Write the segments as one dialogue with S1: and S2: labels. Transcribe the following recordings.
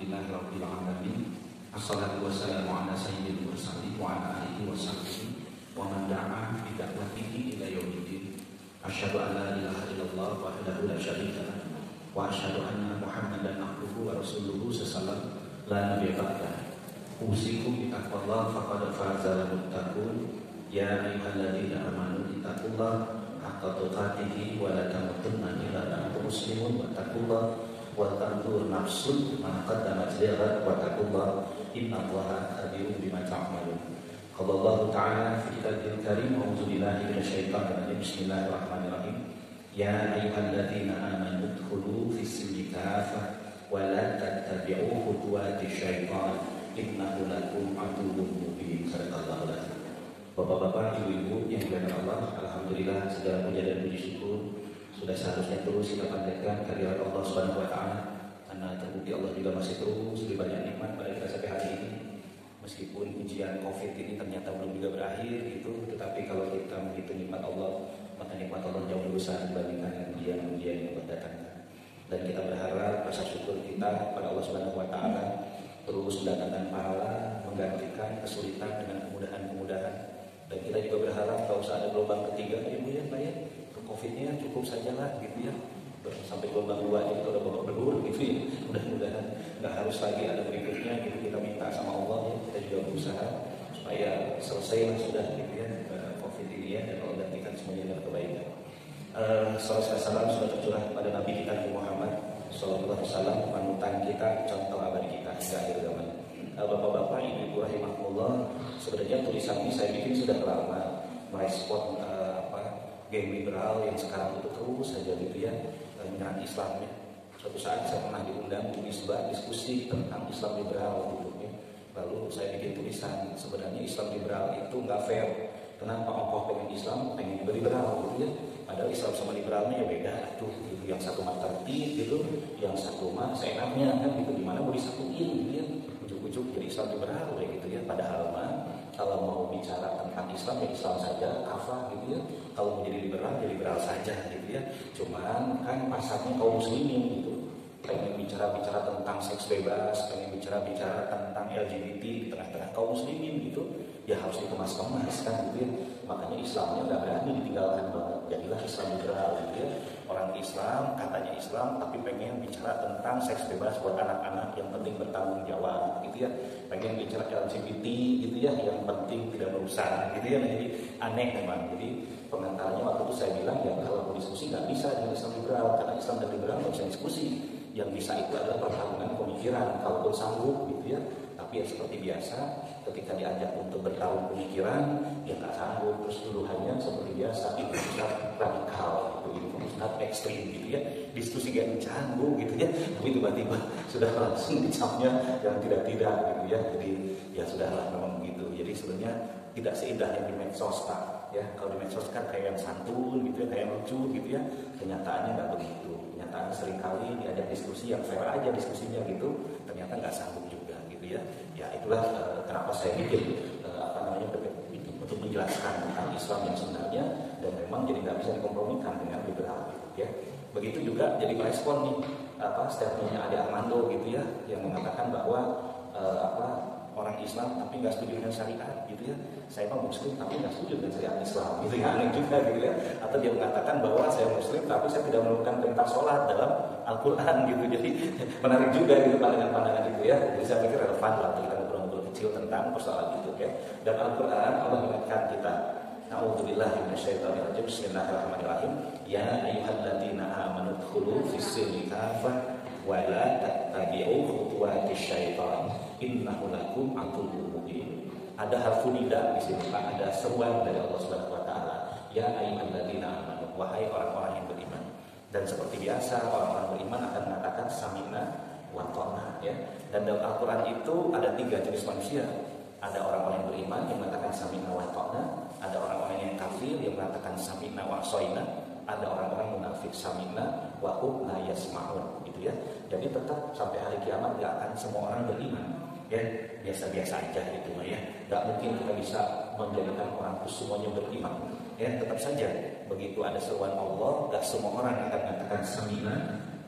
S1: Alhamdulillahirabbil alamin. Assalatu wassalamu ala sayyidil mursalin wa ala alihi washabbihi wa man da'a bi da'watihi ila yaumiddin. Asyhadu an la ilaha illallah wahdahu la syarika lah wa asyhadu anna Muhammadan abduhu wa rasuluhu sallallahu la nabiyya ba'dah. Usikum bi taqwallah faqad fazal muttaqun. Ya ayyuhalladzina amanu ittaqullaha haqqa tuqatih wa la tamutunna illa wa antum muslimun wattaqullaha wa tanzur nafsun ma qaddamat lighad wa taqullaha innallaha khabirun bima ta'malun. Qala Allah ta'ala fi kitabihil karim a'udzu billahi minasyaitonir rajim. Bismillahirrahmanirrahim. Ya ayyuhalladzina amanu udkhulu fis-silmi kaffah wa la tattabi'u khutuwatis syaitan innahu lakum aduwwun mubin. Sadaqallahul azim. Bapak-bapak, ibu-ibu yang dimuliakan Allah, alhamdulillah segala puja dan puji syukur sudah seharusnya terus kita panjatkan kehadirat Allah Subhanahu wa taala, karena terbukti Allah juga masih terus beri banyak nikmat pada kita sampai hari ini. Meskipun ujian Covid ini ternyata belum juga berakhir gitu, tetapi kalau kita menghitung nikmat Allah, maka nikmat Allah jauh lebih besar dibandingkan dengan ujian-ujian yang berdatangkan. Dan kita berharap rasa syukur kita pada Allah Subhanahu wa taala terus mendatangkan pahala, menggantikan kesulitan dengan kemudahan-kemudahan. Dan kita juga berharap kalau ada gelombang ketiga, ibu ya Pak ya, Covid-nya cukup sajalah gitu ya, sampai gelombang 2 itu udah babak belur gitu ya. Mudah-mudahan nggak harus lagi ada berikutnya gitu. Kita minta sama Allah ya, kita juga berusaha supaya selesai sudah gitu ya Covid ini ya, dan Allah gantikan semuanya dengan kebaikan. Salam sudah tercurah pada Nabi kita Muhammad Sallallahu Alaihi Wasallam, panutan kita, contoh abadi kita hingga akhir zaman. Bapak-bapak, ibu-ibu rahimahullah, sebenarnya tulisan ini saya bikin sudah lama merespon geng liberal yang sekarang itu terus saja gitu ya menyerang Islam ya. Suatu saat saya pernah diundang di sebuah diskusi tentang Islam liberal gitu ya. Lalu saya bikin tulisan, sebenarnya Islam liberal itu nggak fair. Kenapa Allah pengen Islam, pengen juga liberal gitu ya. Padahal Islam sama liberalnya ya beda tuh gitu. Yang satu mah tertib gitu, yang satu mah seenaknya kan gitu. Gimana mau disatuin gitu ya. Ujuk-ujuk jadi Islam liberal kayak gitu ya. Padahal mah kalau mau bicara tentang Islam ya Islam saja, kafah gitu ya. Kalau mau jadi liberal ya liberal saja gitu ya. Cuman kan pasarnya kaum muslimin gitu. Pengen bicara-bicara tentang seks bebas, pengen bicara-bicara tentang LGBT di tengah-tengah kaum muslimin gitu, ya harus dikemas-kemas kan gitu ya. Makanya Islamnya nggak berani ditinggalkan banget. Jadilah Islam liberal gitu ya. Orang Islam katanya Islam tapi pengen bicara tentang seks bebas buat anak-anak, yang penting bertanggung jawab gitu ya. Pengen bicara LGBT gitu ya, yang penting tidak merusak gitu ya. Nah, jadi aneh memang. Jadi pengantarnya waktu itu saya bilang ya kalau mau diskusi nggak bisa dengan Islam liberal, karena Islam dan liberal nggak bisa diskusi. Yang bisa itu adalah pertarungan pemikiran, kalaupun sanggup gitu ya. Tapi ya seperti biasa, ketika diajak untuk bertarung pemikiran, ya nggak sanggup, terus tuduhannya seperti biasa, itu Ustaz radikal, itu Ustaz ekstrim gitu ya. Diskusi gak canggung gitu ya, tapi tiba-tiba sudah langsung dicapnya yang tidak-tidak gitu ya. Jadi ya sudahlah memang begitu. Jadi sebenarnya tidak seindah yang di medsos Pak ya. Kalau di medsos kan kayak yang santun gitu ya, kayak lucu gitu ya. Kenyataannya nggak begitu. Kenyataan seringkali diajak diskusi yang fair aja diskusinya gitu, ternyata nggak sanggup juga gitu ya. Ya itulah kenapa saya bikin untuk menjelaskan tentang Islam yang sebenarnya, dan memang jadi nggak bisa dikompromikan dengan liberal gitu ya. Begitu juga jadi merespon nih statementnya Ade Armando gitu ya, yang mengatakan bahwa orang Islam tapi nggak setuju dengan syariat gitu ya. Saya mah muslim tapi nggak setuju dengan syariat Islam gitu ya, aneh juga gitu ya. Atau dia mengatakan bahwa saya muslim tapi saya tidak melakukan perintah sholat dalam Al-Quran gitu. Jadi menarik juga gitu pandangan-pandangan itu ya. Jadi saya pikir relevan waktu kita ngobrol-ngobrol kecil tentang persoalan itu ya. Dan Al-Quran Allah mengingatkan kita, a'udzubillahi minasyaitonir rajim, bismillahirrahmanirrahim. Ya ayyuhalladzina amanu udkhulu fis-silmi kaffah wa la tattabi'u khutuwatis syaitan innahu lakum aduwwun mubin. Ada harfu nida di sini Pak, ada seruan dari Allah Subhanahu wa taala. Ya ayyuhalladzina amanu, wahai orang-orang yang beriman. Dan seperti biasa orang-orang beriman akan mengatakan sami'na wa ata'na ya. Dan dalam Al-Qur'an itu ada 3 jenis manusia. Ada orang-orang yang beriman yang mengatakan sami'na wa ata'na, ada orang-orang yang kafir yang mengatakan sami'na wa asaina, ada orang-orang munafik sami'na wa hum la yasma'un gitu ya. Jadi tetap sampai hari kiamat gak akan semua orang beriman ya, biasa-biasa aja gitu ya. Gak mungkin kita bisa menjadikan orang itu semuanya beriman ya. Tetap saja begitu ada seruan Allah, gak semua orang akan mengatakan sami'na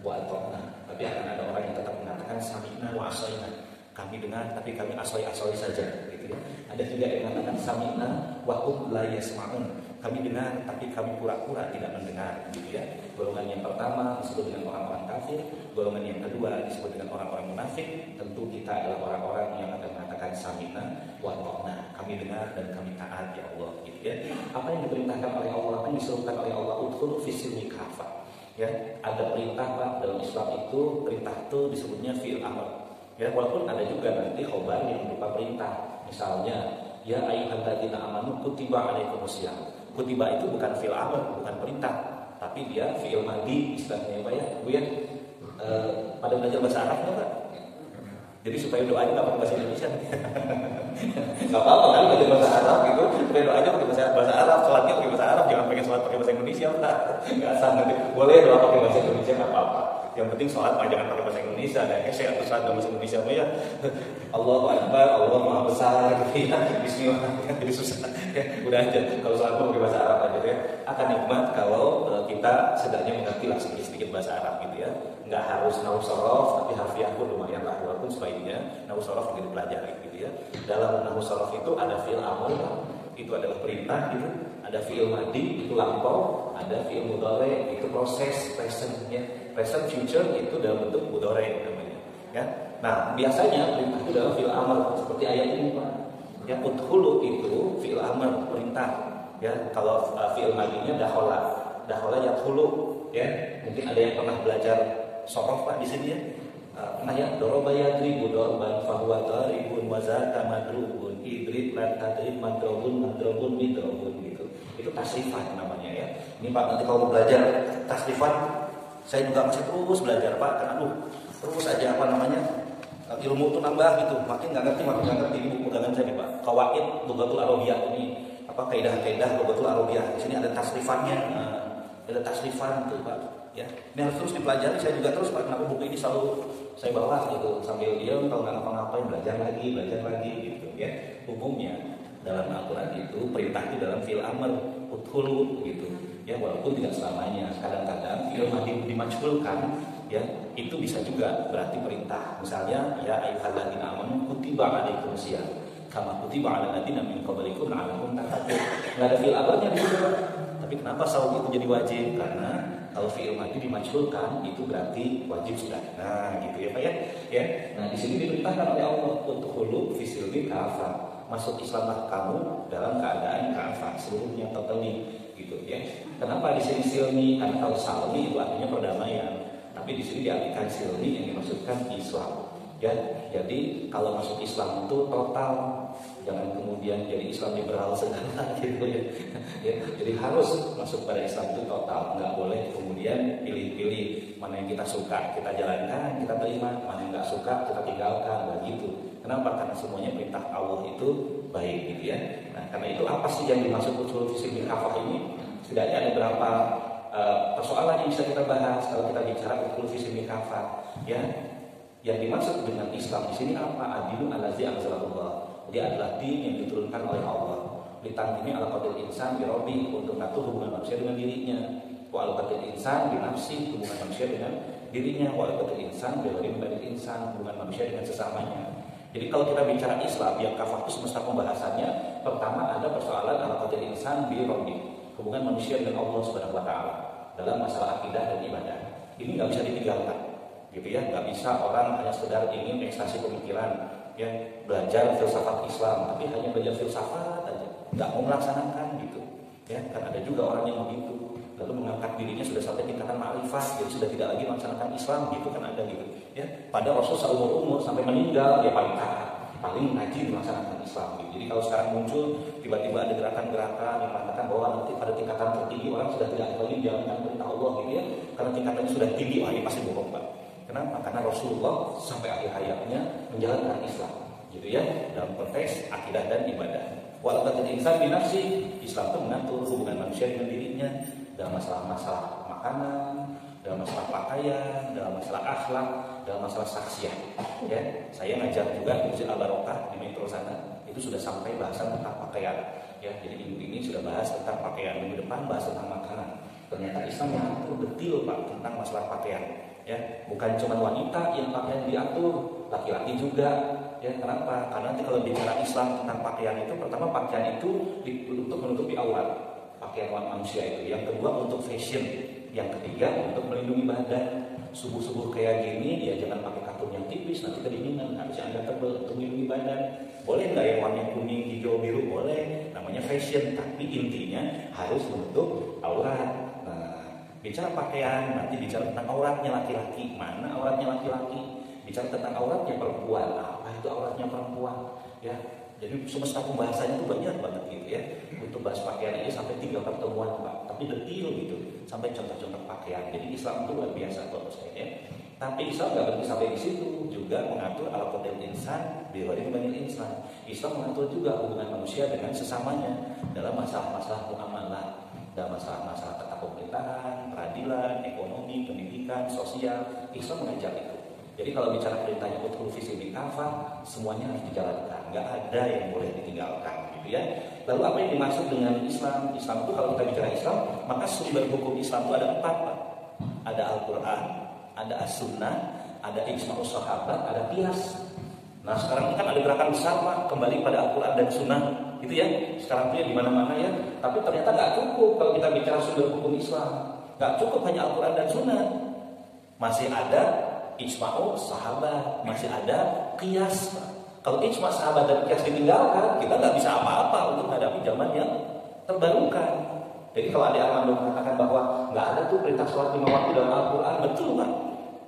S1: wa ata'na, tapi akan ada orang yang tetap mengatakan sami'na sami'na wa asaina. Kami dengar tapi kami asoi-asoi saja gitu ya. Ada juga yang mengatakan sami'na wa hum la yasma'un. Kami dengar tapi kami pura-pura tidak mendengar gitu ya. Golongan yang pertama disebut dengan orang-orang kafir, golongan yang kedua disebut dengan orang-orang munafik. Tentu kita adalah orang-orang yang akan mengatakan sami'na wa ta'na. Kami dengar dan kami taat ya Allah gitu ya. Apa yang diperintahkan oleh Allah, apa yang disuruhkan oleh Allah, udkhulu fis-silmi kafah. Ya, ada perintah Pak dalam Islam itu, perintah itu disebutnya fi'il amr. Ya, walaupun ada juga nanti khobar yang berupa perintah. Misalnya, ya ayyuhalladzina amanu kutiba alaikumusiyam. Kutiba itu bukan fi'il amr, bukan perintah, tapi dia fi'il madhi istilahnya Pak ya. Bu ya. Pada belajar bahasa Arab enggak Pak? Jadi supaya doanya enggak pakai bahasa Indonesia. Enggak apa-apa kan belajar bahasa Arab gitu, supaya doanya pakai bahasa Arab, sholatnya pakai bahasa Arab, jangan pakai sholat pakai bahasa Indonesia Pak. Enggak sah nanti. Boleh doa pakai bahasa Indonesia enggak apa-apa. Yang penting sholat jangan pakai bahasa Indonesia. Dan saya atau sholat dalam bahasa Indonesia ya. Allahu Akbar, Allah Maha Besar gitu ya. Bismillah. Jadi susah. Ya, udah aja. Kalau sholat pakai bahasa Arab aja ya. Akan nikmat kalau kita setidaknya mengerti lah sedikit bahasa Arab gitu ya. Enggak harus nahwu shorof, tapi harfiah pun lumayan lah. Walaupun sebaiknya nahwu shorof juga dipelajari gitu ya. Dalam nahwu shorof itu ada fi'il amr, itu adalah perintah gitu. Ada fi'il madhi itu lampau, ada fi'il mudhari itu proses present ya. Present future itu dalam bentuk mudhari namanya ya. Nah, biasanya perintah itu dalam fi'il amr seperti ayat ini Pak. Ya, udkhulu itu fi'il amr perintah ya. Kalau fi'il madhinya dakhala. Dakhala yadkhulu ya. Mungkin ada yang pernah belajar shorof Pak di sini ya. Pernah ya, doroba yadribu dorban fahuwa daribun wa zaka madrubun idrib lan tadrib madrubun midrubun gitu. Itu tasrifan namanya ya. Ini Pak nanti kalau belajar tasrifan saya juga masih terus belajar Pak, karena terus aja apa namanya ilmu itu nambah gitu, makin nggak ngerti ini buku pegangan saya nih Pak. Qawaid Lughatul Arabiyah ini apa kaidah-kaidah Lughatul Arabiyah. Di sini ada tasrifannya, ada tasrifan tuh Pak. Ya, ini harus terus dipelajari. Saya juga terus Pak, kenapa buku ini selalu saya bawa gitu sambil diam kalau nggak ngapa-ngapain belajar lagi gitu ya. Umumnya dalam Al-Quran itu perintah itu dalam fi'il amr udkhulu gitu. Ya, walaupun tidak selamanya. Kadang-kadang fi'il madhi dimajhulkan ya, itu bisa juga berarti perintah. Misalnya ya ayyuhalladzina amanu kutiba alaikumusiyam kama kutiba alal ladzina min qablikum la'allakum tattaqun. Enggak ada fi'il amrnya di situ. Tapi kenapa saum itu jadi wajib? Karena kalau fi'il madhi dimajhulkan itu berarti wajib sudah. Nah, gitu ya Pak ya. Ya. Nah, di sini diperintahkan oleh Allah untuk hulu fisilmi kafah. Masuk Islamlah kamu dalam keadaan kafah seluruhnya totally gitu ya. Kenapa di sini silmi? Karena kalau salmi itu artinya perdamaian, tapi di sini diartikan silmi yang dimaksudkan Islam. Ya, jadi kalau masuk Islam itu total, jangan kemudian jadi Islam liberal segala gitu ya. Ya, jadi harus masuk pada Islam itu total, nggak boleh kemudian pilih-pilih mana yang kita suka kita jalankan, kita terima, mana yang nggak suka kita tinggalkan, begitu. Kenapa? Karena semuanya perintah Allah itu baik gitu ya. Nah, karena itu apa sih yang dimaksud usul fisil kafah ini? Setidaknya ada beberapa persoalan yang bisa kita bahas kalau kita bicara usul fisil kafah ya. Yang dimaksud dengan Islam di sini apa? Adilun allazi anzalallah. Dia adalah din yang diturunkan oleh Allah. Ditangkini ala qatil insan bi rabbi, untuk ngatur hubungan manusia dengan dirinya. Wa ala qatil insan bi nafsi, hubungan manusia dengan dirinya. Wa ala qatil insan bi ghairi insan, hubungan manusia dengan sesamanya. Jadi kalau kita bicara Islam yang kafah itu semesta pembahasannya, pertama ada persoalan ala qatil insan bi rabbi, hubungan manusia dengan Allah Subhanahu wa taala dalam masalah akidah dan ibadah. Ini enggak bisa ditinggalkan. Gitu ya, nggak bisa orang hanya sekedar ingin ekstasi pemikiran yang belajar filsafat Islam tapi hanya belajar filsafat aja, nggak mau melaksanakan gitu ya. Kan ada juga orang yang begitu lalu mengangkat dirinya sudah sampai tingkatan ma'rifah, jadi sudah tidak lagi melaksanakan Islam gitu, kan ada gitu ya. Pada Rasul seumur-umur sampai meninggal dia paling taat, paling ngaji melaksanakan Islam gitu. Jadi kalau sekarang muncul tiba-tiba ada gerakan-gerakan yang mengatakan bahwa nanti pada tingkatan tertinggi orang sudah tidak lagi menjalankan perintah Allah gitu ya, karena tingkatannya sudah tinggi, wah ini pasti bohong Pak. Kenapa? Karena Rasulullah sampai akhir hayatnya menjalankan Islam, gitu ya, dalam konteks akidah dan ibadah. Walaupun insan binafsi, Islam itu mengatur hubungan manusia dengan dirinya dalam masalah-masalah makanan, dalam masalah pakaian, dalam masalah akhlak, dalam masalah saksiah. Ya, saya ngajar juga di Masjid Al-Barokah di Metro sana, itu sudah sampai bahasan tentang pakaian. Ya, jadi minggu ini sudah bahas tentang pakaian, minggu depan bahas tentang makanan. Ternyata Islam mengatur detail Pak tentang masalah pakaian. Ya, bukan cuma wanita yang pakaian diatur, laki-laki juga. Ya, kenapa? Karena nanti kalau bicara Islam tentang pakaian itu, pertama pakaian itu untuk menutupi aurat, pakaian manusia itu. Yang kedua untuk fashion. Yang ketiga untuk melindungi badan. Subuh-subuh kayak gini, ya jangan pakai katun yang tipis, nanti kedinginan. Harusnya Anda tebel untuk melindungi badan. Boleh nggak yang warna kuning, hijau, biru? Boleh. Namanya fashion, tapi intinya harus menutup aurat. Nah, bicara pakaian, nanti bicara tentang auratnya laki-laki. Mana auratnya laki-laki? Bicara tentang auratnya perempuan, apa itu auratnya perempuan? Ya, jadi semesta pembahasannya itu banyak banget gitu ya. Untuk bahas pakaian ini sampai 3 pertemuan Pak, tapi detail gitu, sampai contoh-contoh pakaian. Jadi Islam itu luar biasa kalau saya ya. Tapi Islam nggak berhenti sampai di situ, juga mengatur al-qadar insan, biwari banil insan. Islam mengatur juga hubungan manusia dengan sesamanya dalam masalah-masalah muamalah, dalam masalah-masalah tata pemerintahan, peradilan, ekonomi, pendidikan, sosial. Islam mengajar itu. Jadi kalau bicara perintahnya utul visi kafa, semuanya harus dijalankan, nggak ada yang boleh ditinggalkan, gitu ya. Lalu apa yang dimaksud dengan Islam? Islam itu kalau kita bicara Islam, maka sumber hukum Islam itu ada 4 Pak. Ada Al-Quran, ada As-Sunnah, ada Ijma'us Sahabat, ada Qiyas. Nah sekarang kan ada gerakan besar Pak, kembali pada Al-Quran dan Sunnah, gitu ya. Sekarang itu ya di mana-mana ya. Tapi ternyata nggak cukup kalau kita bicara sumber hukum Islam, nggak cukup hanya Al-Quran dan Sunnah, masih ada ijma'u sahabat, masih ada qiyas. Kalau ijma' sahabat dan qiyas ditinggalkan, kita nggak bisa apa-apa untuk menghadapi zaman yang terbarukan. Jadi kalau ada Armando mengatakan bahwa nggak ada tuh perintah sholat 5 waktu dalam Al-Quran, betul kan?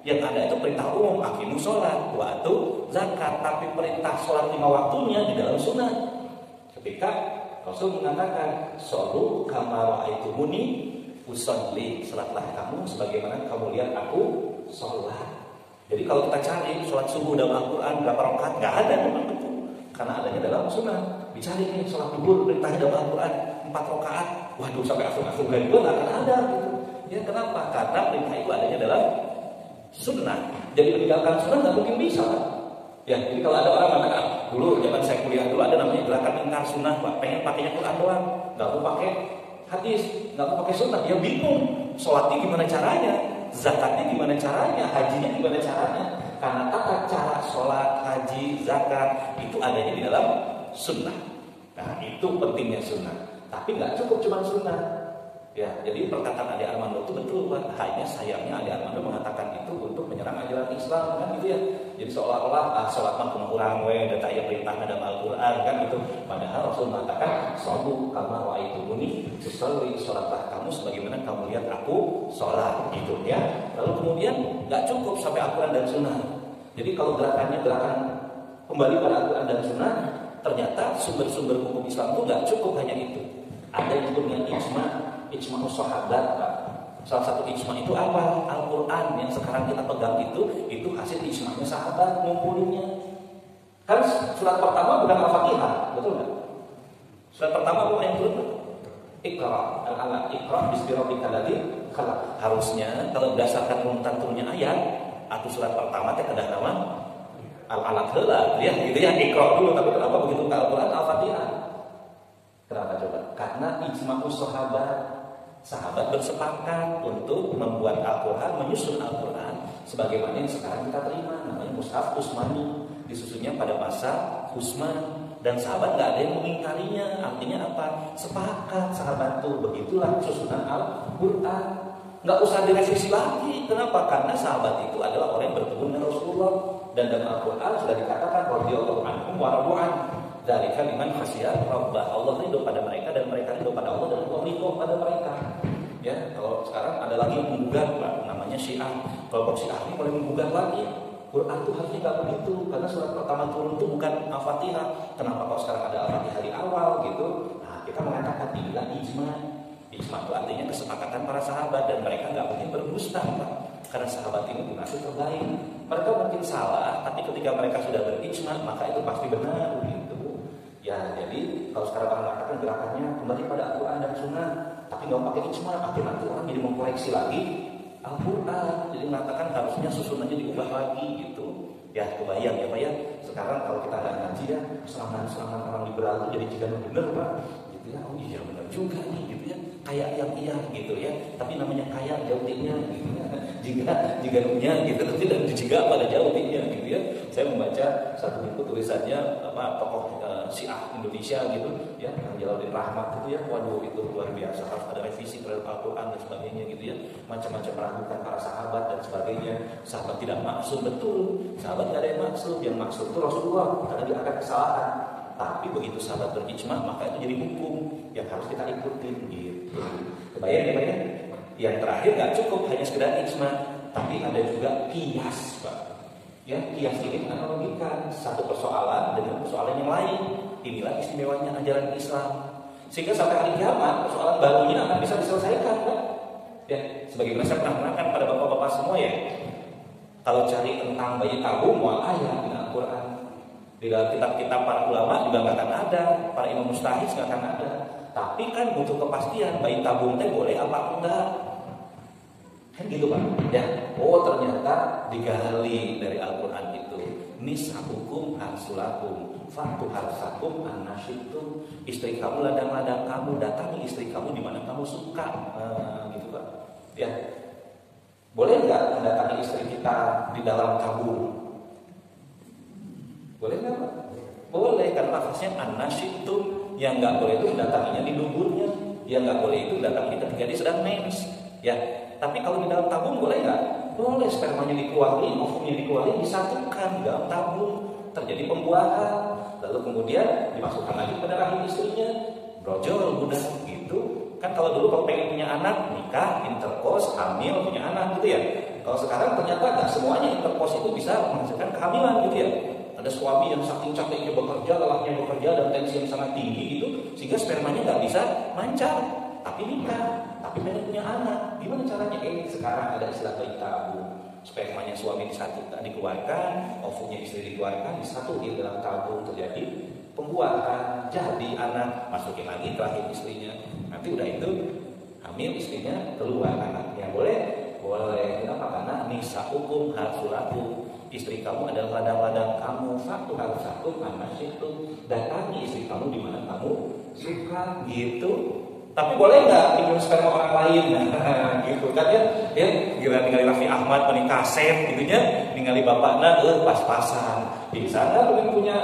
S1: Yang ada itu perintah umum, aqimus sholat, wa'atu zakat. Tapi perintah sholat 5 waktunya di dalam sunnah. Ketika Rasul mengatakan, sholu kama ra'aitumuni usolli, salatlah kamu sebagaimana kamu lihat aku sholat. Jadi kalau kita cari sholat subuh dalam Al-Quran berapa rakaat, nggak ada memang betul. Karena adanya dalam sunnah. Dicari nih sholat duhur perintahnya dalam Al-Quran 4 rakaat. Waduh sampai asal-asal dari gue nggak akan ada gitu. Ya kenapa? Karena perintah itu adanya dalam sunnah. Jadi meninggalkan sunnah nggak mungkin bisa. Ya jadi kalau ada orang mengatakan dulu zaman saya kuliah dulu ada namanya gerakan ingkar sunnah Pak. Pengen pakainya Quran doang, nggak mau pakai hadis, nggak mau pakai sunnah. Dia bingung sholatnya gimana caranya. Zakatnya gimana caranya, hajinya gimana caranya? Karena tata cara sholat, haji, zakat itu adanya di dalam sunnah. Nah itu pentingnya sunnah. Tapi nggak cukup cuma sunnah. Ya, jadi perkataan Ade Armando itu betul Pak. Hanya sayangnya Ade Armando mengatakan itu untuk menyerang ajaran Islam kan gitu ya. Jadi seolah-olah sholat mah kumaha urang we, da taya perintahna dalam Al-Qur'an kan gitu. Padahal Rasul mengatakan shollu kama ra'aitumuni usolli, sholatlah kamu sebagaimana kamu lihat aku sholat gitu ya. Lalu kemudian nggak cukup sampai Al-Qur'an dan Sunnah. Jadi kalau gerakannya gerakan kembali pada Al-Qur'an dan Sunnah, ternyata sumber-sumber hukum Islam itu nggak cukup hanya itu. Ada yang disebut dengan ijma'us sahabat Pak. Salah satu ijma' itu apa? Al-Quran yang sekarang kita pegang itu hasil ijma'nya sahabat ngumpulinnya. Kan surat pertama bukan Al-Fatihah, betul nggak? Surat pertama bukan yang turun Iqra, al-alaq, Iqra bismi rabbikal ladzi khalaq. Harusnya kalau berdasarkan runutan turunnya ayat atau surat pertama teh kedah nama al-alaq heula ya gitu ya, Iqra dulu. Tapi kenapa begitu ke Al-Quran Al-Fatihah? Kenapa coba? Karena ijma'us sahabat bersepakat untuk membuat Al-Quran, menyusun Al-Quran sebagaimana yang sekarang kita terima, namanya Mushaf Utsmani, disusunnya pada masa Utsman, dan sahabat nggak ada yang mengingkarinya. Artinya apa? Sepakat sahabat tuh, begitulah susunan Al-Quran, nggak usah direvisi lagi. Kenapa? Karena sahabat itu adalah orang yang bertemu dengan Rasulullah, dan dalam Al-Quran sudah dikatakan radhiyallahu anhum wa radu anhu. Dari kalimat khasiyah Rabbah, Allah ridho pada mereka dan mereka ridho pada Allah dan Allah ridho pada mereka. Ya, kalau sekarang ada lagi yang menggugat Pak, namanya Syiah. Kelompok Syiah ini mulai menggugat lagi. Quran itu harusnya nggak begitu, karena surat pertama turun itu bukan Al-Fatihah. Kenapa kalau sekarang ada Al-Fatihah di awal gitu? Nah, kita mengatakan inilah ijma. Ijma itu artinya kesepakatan para sahabat, dan mereka nggak mungkin berdusta Pak. Karena sahabat ini generasi terbaik. Mereka mungkin salah, tapi ketika mereka sudah berijma, maka itu pasti benar gitu. Ya, jadi kalau sekarang orang mengatakan gerakannya kembali pada Al-Quran dan Sunnah, tapi nggak pakai ijma, akhirnya nanti orang jadi mengkoreksi lagi Al-Quran, jadi mengatakan harusnya susunannya diubah lagi gitu. Ya, kebayang ya Pak ya. Sekarang kalau kita nggak ngaji ya, serangan orang liberal itu jadi jika benar Pak. Gitu ya, oh iya benar juga nih gitu ya. Kayak yang iya gitu ya. Tapi namanya kaya jauhnya gitu ya. Jika punya gitu, tapi dan jika pada jauhnya gitu ya.
S2: Saya membaca satu buku tulisannya tokoh Syiah Indonesia gitu ya, Jalaluddin Rahmat gitu ya. Waduh, itu luar biasa, harus ada revisi terhadap Al-Qur'an dan sebagainya gitu ya. Macam-macam meragukan para sahabat dan sebagainya. Sahabat tidak maksum, betul. Sahabat tidak ada yang maksum. Yang maksum itu Rasulullah karena dia akan kesalahan. Tapi begitu sahabat berijma, maka itu jadi hukum yang harus kita ikutin gitu. Kebayang ya, Pak ya? Yang terakhir nggak cukup hanya sekedar ijma, tapi ada juga kias, Pak. Ya, kias ini menganalogikan satu persoalan dengan persoalan yang lain. Inilah istimewanya ajaran Islam. Sehingga sampai hari kiamat persoalan barunya akan bisa diselesaikan, Pak. Ya, sebagaimana saya pernah menerangkan pada bapak-bapak semua ya. Kalau cari tentang bayi tabung, wal ayat di Al-Quran. Di dalam kitab-kitab para ulama juga nggak akan ada, para imam mustahid nggak akan ada. Tapi kan butuh kepastian bayi tabung teh boleh apa enggak. Kan gitu Pak. Ya, oh ternyata digali dari Al-Quran itu. Nisa'ukum harsulakum fa'tu harsakum annasyitum. Istri kamu ladang-ladang kamu, datangi istri kamu di mana kamu suka. Gitu Pak. Ya. Boleh nggak mendatangi istri kita di dalam tabung? Boleh nggak Pak? Boleh, karena lafaznya annasyitum. Yang nggak boleh itu mendatanginya di duburnya. Yang nggak boleh itu mendatanginya ketika dia sedang mens. Ya. Tapi kalau di dalam tabung boleh nggak? Boleh, spermanya dikeluarin, ovumnya dikeluarin, disatukan di dalam tabung, terjadi pembuahan, lalu kemudian dimasukkan lagi pada rahim istrinya, brojol, budak, gitu. Kan kalau dulu kalau pengen punya anak, nikah, interkos, hamil, punya anak gitu ya. Kalau sekarang ternyata nggak semuanya interkos itu bisa menghasilkan kehamilan gitu ya. Ada suami yang saking capeknya bekerja, lelahnya bekerja, dan tensi yang sangat tinggi gitu, sehingga spermanya nggak bisa mancar. Tapi nikah, tapi pengen punya anak, gimana caranya? Sekarang ada istilah bayi tabung. Spermanya suami disatukan, dikeluarkan, ovumnya istri dikeluarkan, disatuin dalam tabung, terjadi pembuahan, jadi anak, masukin lagi ke rahim istrinya. Nanti udah itu hamil istrinya, keluar anaknya. Boleh? Boleh. Kenapa? Karena nisa'ukum harsulakum. Istri kamu adalah ladang-ladang kamu, satu harus satu anak itu. Datangi istri kamu di mana kamu suka, gitu. Tapi boleh nggak minum sperma orang lain? Gitu kan ya? Ya, gila ningali Raffi Ahmad menikah kaset, gitunya, ningali bapaknya, pas-pasan. Bisa nggak punya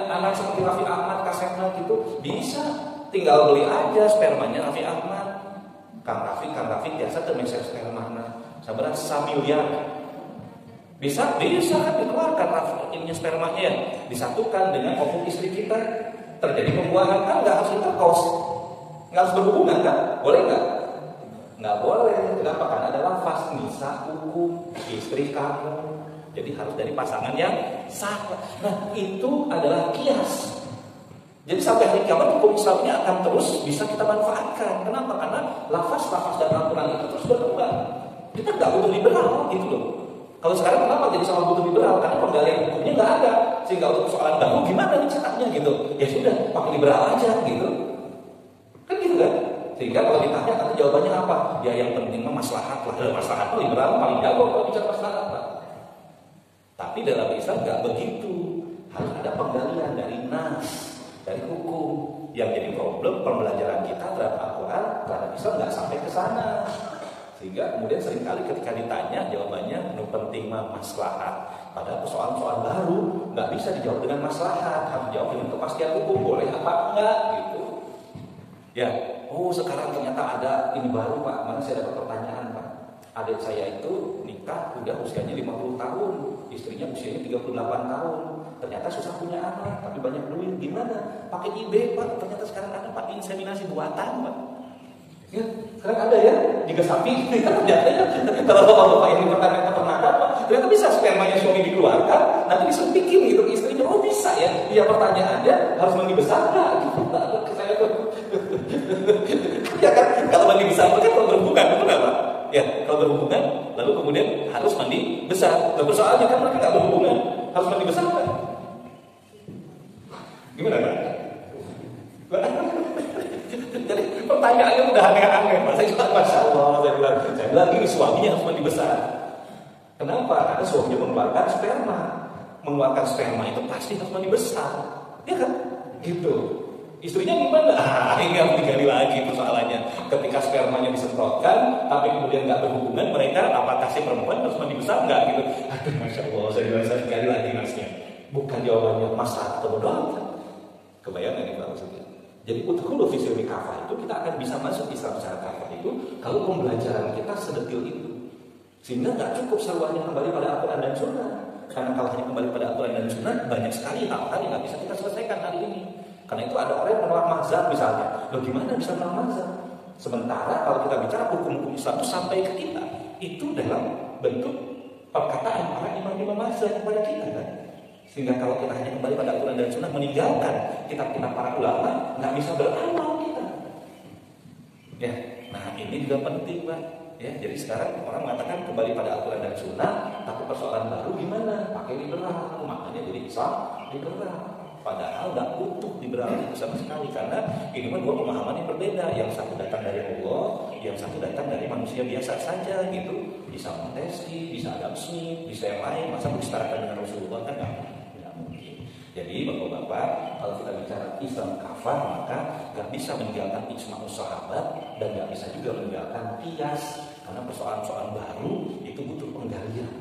S2: anak seperti Raffi Ahmad kasetnya gitu? Bisa. Tinggal beli aja spermanya Raffi Ahmad. Kang Raffi biasa tuh meser spermanya. Sabar 1 miliar. Bisa kan dikeluarkan ininya spermanya ya, disatukan dengan ovum istri kita, terjadi pembuahan, kan nggak harus interkos, nggak harus berhubungan kan? Boleh nggak? Nggak boleh. Kenapa? Karena ada lafaz nisa'ukum, istri kamu. Jadi harus dari pasangan yang sah. Nah itu adalah kias. Jadi sampai hari kiamat hukum Islamnya akan terus bisa kita manfaatkan. Kenapa? Karena lafaz-lafaz dan aturan itu terus berkembang. Kita nggak butuh liberal gitu loh. Kalau sekarang kenapa jadi sama butuh liberal? Karena penggalian hukumnya nggak ada, sehingga untuk persoalan baru gimana dicetaknya gitu. Ya sudah, pakai liberal aja gitu. Kan gitu kan? Sehingga kalau ditanya nanti jawabannya apa? Ya yang penting mah maslahat lah. Maslahat itu liberal paling jago kalau bicara maslahat Pak. Tapi dalam Islam nggak begitu. Harus ada penggalian dari nas, dari hukum. Yang jadi problem pembelajaran kita terhadap Al-Quran terhadap Islam nggak sampai ke sana. Sehingga kemudian seringkali ketika ditanya jawabannya penting mah maslahat. Padahal persoalan-persoalan baru nggak bisa dijawab dengan maslahat, harus dijawab dengan kepastian hukum, boleh apa enggak gitu. Ya, oh sekarang ternyata ada ini baru Pak. Mana saya dapat pertanyaan Pak. Adik saya itu nikah udah usianya 50 tahun, istrinya usianya 38 tahun. Ternyata susah punya anak, tapi banyak duit. Gimana? Pakai IB Pak. Ternyata sekarang ada Pak inseminasi buatan Pak. Ya, sekarang ada ya, jika sapi, ternyata ya. Kalau bapak-bapak ini pernah apa? Ternyata bisa spermanya suami dikeluarkan, nanti disuntikin gitu ke istrinya. Oh bisa ya? Iya pertanyaannya harus mandi besar nggak? Gitu. Saya tuh, ya kan? Kalau mandi besar kan kalau berhubungan, betul nggak Pak? Ya, kalau berhubungan, lalu kemudian harus mandi besar. Lalu soalnya kan mereka nggak berhubungan, harus mandi besar kan? Gimana Pak? Jadi pertanyaannya udah aneh-aneh. Saya bilang, Masya Allah, saya bilang ini suaminya harus mandi besar. Kenapa? Karena suaminya mengeluarkan sperma. Mengeluarkan sperma itu pasti harus mandi besar. Ya kan? Gitu. Istrinya gimana? Ini harus digali lagi persoalannya. Ketika spermanya disemprotkan, tapi kemudian nggak berhubungan, mereka apakah si perempuan harus mandi besar nggak gitu? Aduh, Masya Allah, saya bilang saya gali lagi masnya. Bukan jawabannya masalah atau bodoh amat. Kebayang nggak nih Pak maksudnya? Jadi udkhulu fi silmi kafah itu kita akan bisa masuk Islam secara kafah itu kalau pembelajaran kita sedetil itu. Sehingga nggak cukup selalu hanya kembali pada Al-Quran dan Sunnah. Karena kalau hanya kembali pada Al-Quran dan Sunnah, banyak sekali hal-hal yang nggak bisa kita selesaikan hari ini. Karena itu ada orang yang menolak mazhab misalnya. Loh gimana bisa menolak mazhab? Sementara kalau kita bicara hukum-hukum Islam itu sampai ke kita, itu dalam bentuk perkataan para imam-imam mazhab kepada kita kan. Sehingga kalau kita hanya kembali pada Al-Quran dan Sunnah, meninggalkan kitab-kitab para ulama, nggak bisa beramal kita. Ya, nah ini juga penting Pak. Ya, jadi sekarang orang mengatakan kembali pada Al-Quran dan Sunnah, tapi persoalan baru gimana? Pakai liberal, makanya jadi Islam liberal. Padahal nggak utuh liberal itu sama sekali karena ini kan dua pemahaman yang berbeda. Yang satu datang dari Allah, yang satu datang dari manusia biasa saja gitu. Bisa Montesquieu, bisa Adam Smith, bisa yang lain. Masa disetarakan dengan Rasulullah kan nggak mungkin. Jadi bapak-bapak, kalau kita bicara Islam kafah maka nggak bisa meninggalkan ijma' sahabat dan nggak bisa juga meninggalkan qiyas karena persoalan-persoalan baru itu butuh penggalian.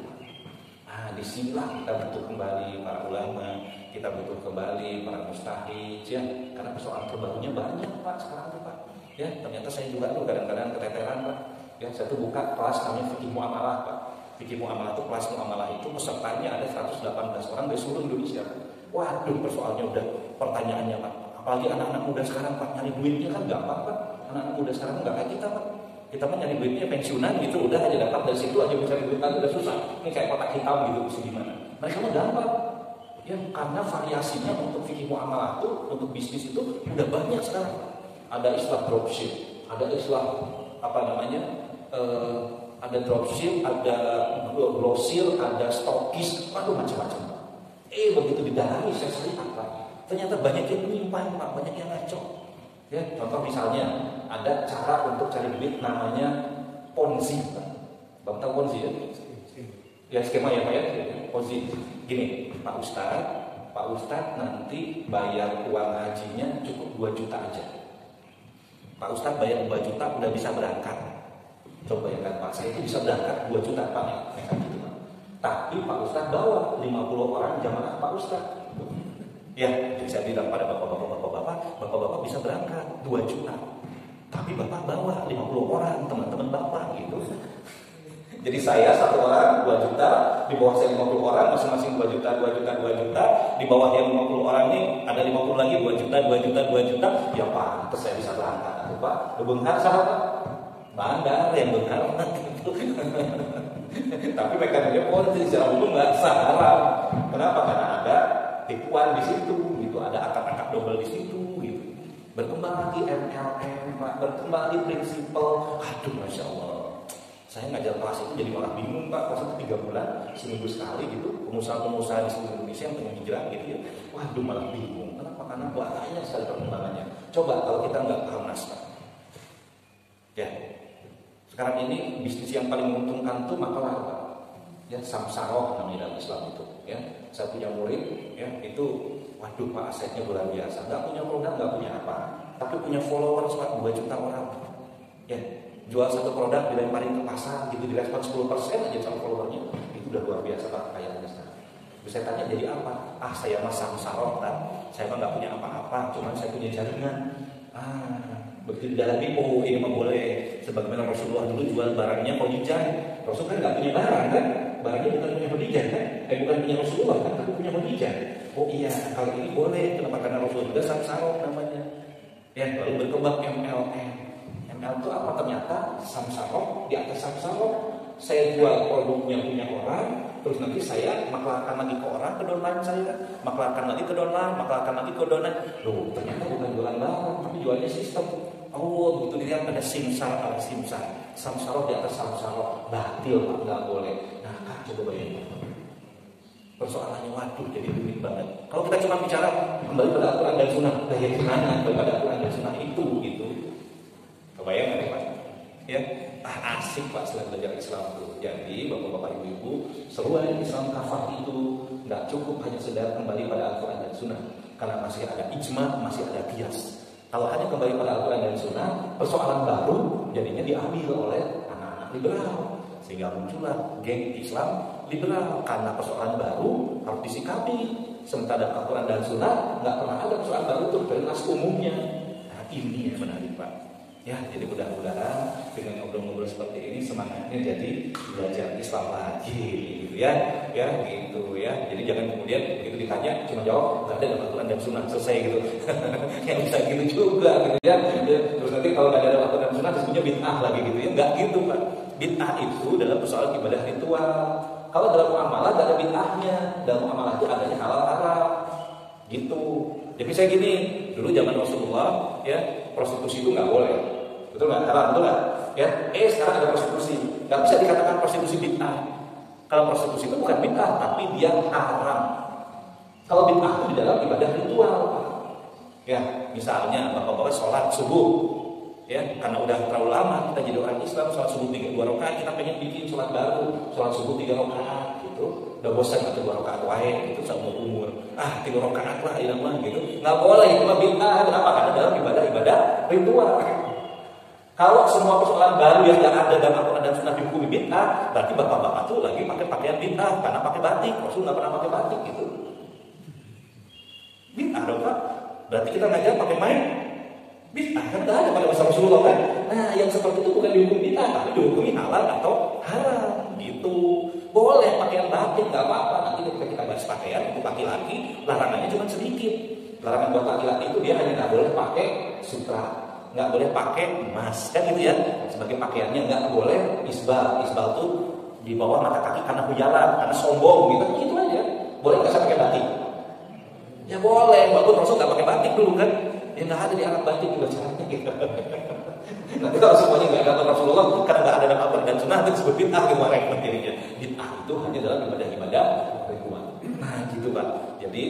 S2: Nah, disinilah kita butuh kembali para ulama, kita butuh kembali para mustahid, ya, karena persoalan terbarunya banyak Pak sekarang tuh Pak. Ya, ternyata saya juga tuh kadang-kadang keteteran Pak. Ya, saya tuh buka kelas namanya fikih muamalah Pak. Fikih muamalah itu kelas muamalah itu pesertanya ada 118 orang dari seluruh Indonesia. Waduh, persoalannya udah pertanyaannya Pak. Apalagi anak-anak muda sekarang Pak nyari duitnya kan gampang Pak. Anak-anak muda sekarang nggak kayak kita Pak. Kita mah nyari duitnya pensiunan gitu, udah aja dapat dari situ aja mencari duit lagi udah susah. Ini kayak kotak hitam gitu, mesti gimana? Mereka mah gampang. Ya karena variasinya untuk fikih muamalah itu, untuk bisnis itu udah banyak sekarang. Ada istilah dropship, ada istilah apa namanya? Ada dropship, ada grosir, ada stokis, aduh macam-macam. Begitu didalami saya lihat Pak, ternyata banyak yang menyimpang Pak, banyak yang ngaco. Ya, contoh misalnya ada cara untuk cari duit namanya Ponzi. Bapak tahu Ponzi ya? Ya skema ya Pak ya. Ponzi. Gini, Pak Ustadz nanti bayar uang hajinya cukup 2 juta aja. Pak Ustadz bayar 2 juta udah bisa berangkat. Coba bayangkan Pak, saya itu bisa berangkat 2 juta Pak ya. Gitu, Pak. Tapi Pak Ustadz bawa 50 orang jamaah Pak Ustadz. Ya, jadi saya bilang pada bapak-bapak bisa berangkat 2 juta. Tapi bapak bawa 50 orang teman-teman bapak gitu. Jadi saya 1 orang 2 juta, di bawah saya 50 orang masing-masing 2 juta. Di bawah yang 50 orang ini ada 50 lagi 2 juta. Ya Pak, terus saya bisa berangkat tuh Pak. Bebenghar sahabat. Bandar yang benar gitu. Tapi mekanisme Ponzi secara hukum nggak haram. Kenapa? Karena ada tipuan di situ, gitu. Ada akad-akad double di situ, gitu. Berkembang lagi MLM, Pak. Berkembang lagi prinsipal. Aduh, masya Allah. Saya ngajar kelas itu jadi malah bingung Pak. Kelas itu 3 bulan, seminggu sekali gitu. Pengusaha-pengusaha di seluruh Indonesia yang pengen hijrah gitu ya. Waduh, malah bingung. Kenapa? Karena banyak sekali perkembangannya. Coba kalau kita nggak paham naskah. Ya. Sekarang ini bisnis yang paling menguntungkan itu makalah Pak. Ya, samsaroh namanya dalam Islam itu. Ya, saya punya murid, ya itu, waduh Pak asetnya luar biasa. Nggak punya produk, nggak punya apa, tapi punya followers Pak 2 juta orang. Ya, jual satu produk dilemparin ke pasar, gitu direspon 10% aja sama followernya, itu udah luar biasa Pak kayaknya sekarang. Terus saya tanya jadi apa? Saya mah samsaroh kan, saya mah nggak punya apa-apa, cuma saya punya jaringan. Begitu didalami, ini mah boleh. Sebagaimana Rasulullah dulu jual barangnya Khadijah. Rasul kan nggak punya barang kan? Barangnya bukan punya Khadijah kan? Bukan punya Rasulullah kan? Tapi punya Khadijah. Oh iya, kalau ini boleh. Kenapa? Karena Rasulullah juga samsaroh namanya. Ya, lalu berkembang MLM. MLM itu apa? Ternyata samsaroh di atas samsaroh. Saya jual produknya punya orang, terus nanti saya maklarkan lagi ke orang, ke downline saya, maklarkan lagi ke downline. Loh, ternyata bukan jualan barang, tapi jualnya sistem. Oh, begitu dilihat ada simsar, samsaroh di atas samsaroh, batil Pak, nggak boleh. Nah, Kak, coba bayangin. Persoalannya waduh, jadi rumit banget. Kalau kita cuma bicara kembali pada Al-Quran dan Sunnah, daya gimana kembali pada Al-Quran dan Sunnah itu, gitu. Kebayang nggak Pak? Ya. Asik Pak selain belajar Islam itu. Jadi bapak-bapak ibu-ibu, seruan Islam kafah itu nggak cukup hanya sekedar kembali pada Al-Quran dan Sunnah, karena masih ada ijma, masih ada qiyas. Kalau hanya kembali pada Al-Quran dan Sunnah, persoalan baru jadinya diambil oleh anak-anak liberal, sehingga muncullah geng Islam liberal, karena persoalan baru harus disikapi. Sementara dalam Al-Quran dan Sunnah nggak pernah ada persoalan baru itu jelas umumnya. Nah, ini yang menarik Pak. Ya, jadi mudah-mudahan dengan ngobrol-ngobrol seperti ini semangatnya jadi belajar Islam lagi, gitu ya, gitu ya. Jadi jangan kemudian begitu ditanya cuma jawab nggak ada dalam Al-Quran dan Sunnah, selesai gitu. Yang bisa gitu juga, gitu ya. Terus nanti kalau nggak ada dalam Al-Quran dan Sunnah disebutnya bid'ah lagi gitu ya, nggak gitu Pak. Bid'ah itu dalam persoalan ibadah ritual. Kalau dalam muamalah nggak ada bid'ahnya, dalam muamalah itu adanya halal haram, gitu. Jadi saya gini, dulu zaman Rasulullah ya prostitusi itu nggak boleh, betul nggak? Haram, betul nggak? Ya, sekarang ada prostitusi, nggak bisa dikatakan prostitusi bid'ah. Kalau prostitusi itu bukan bid'ah, tapi dia haram. Kalau bid'ah itu di dalam ibadah ritual, ya misalnya bapak-bapak sholat subuh, ya karena udah terlalu lama kita jadi orang Islam sholat subuh 2 rakaat, kita pengen bikin sholat baru, sholat subuh 3 rakaat, gitu. Udah bosan atau 2 rakaat wae, itu seumur umur. 3 rakaat lah ilang gitu. Nggak boleh, itu mah bid'ah. Kenapa? Karena dalam ibadah ritual. Kalau semua persoalan baru yang nggak ada dalam Al-Quran dan Sunnah dihukumi bid'ah, berarti bapak-bapak tuh lagi pakai pakaian bid'ah karena pakai batik. Rasul nggak pernah pakai batik gitu. Bid'ah dong Pak. Berarti kita ngajar pakai main bid'ah kan nggak ada pada masa Rasulullah kan. Nah yang seperti itu bukan dihukum bid'ah, tapi dihukumi halal atau haram gitu. Boleh pakaian batik nggak apa-apa. Nanti ketika kita bahas pakaian untuk laki-laki, larangannya cuma sedikit. Larangan buat laki-laki itu dia hanya nggak boleh pakai sutra, nggak boleh pakai emas kan gitu ya. Sebagai pakaiannya nggak boleh isbal. Isbal tuh di bawah mata kaki karena hujalan, karena sombong gitu. Itu aja. Boleh nggak saya pakai batik? Ya boleh. Walaupun Rasul nggak pakai batik dulu kan. Ya nggak ada di Arab batik juga caranya gitu. Nanti kalau semuanya nggak ada Rasulullah, karena nggak ada dalam Al-Quran dan Sunnah, itu disebut bid'ah kemarin materinya. Bid'ah itu hanya dalam ibadah-ibadah ritual. Nah gitu Pak. Jadi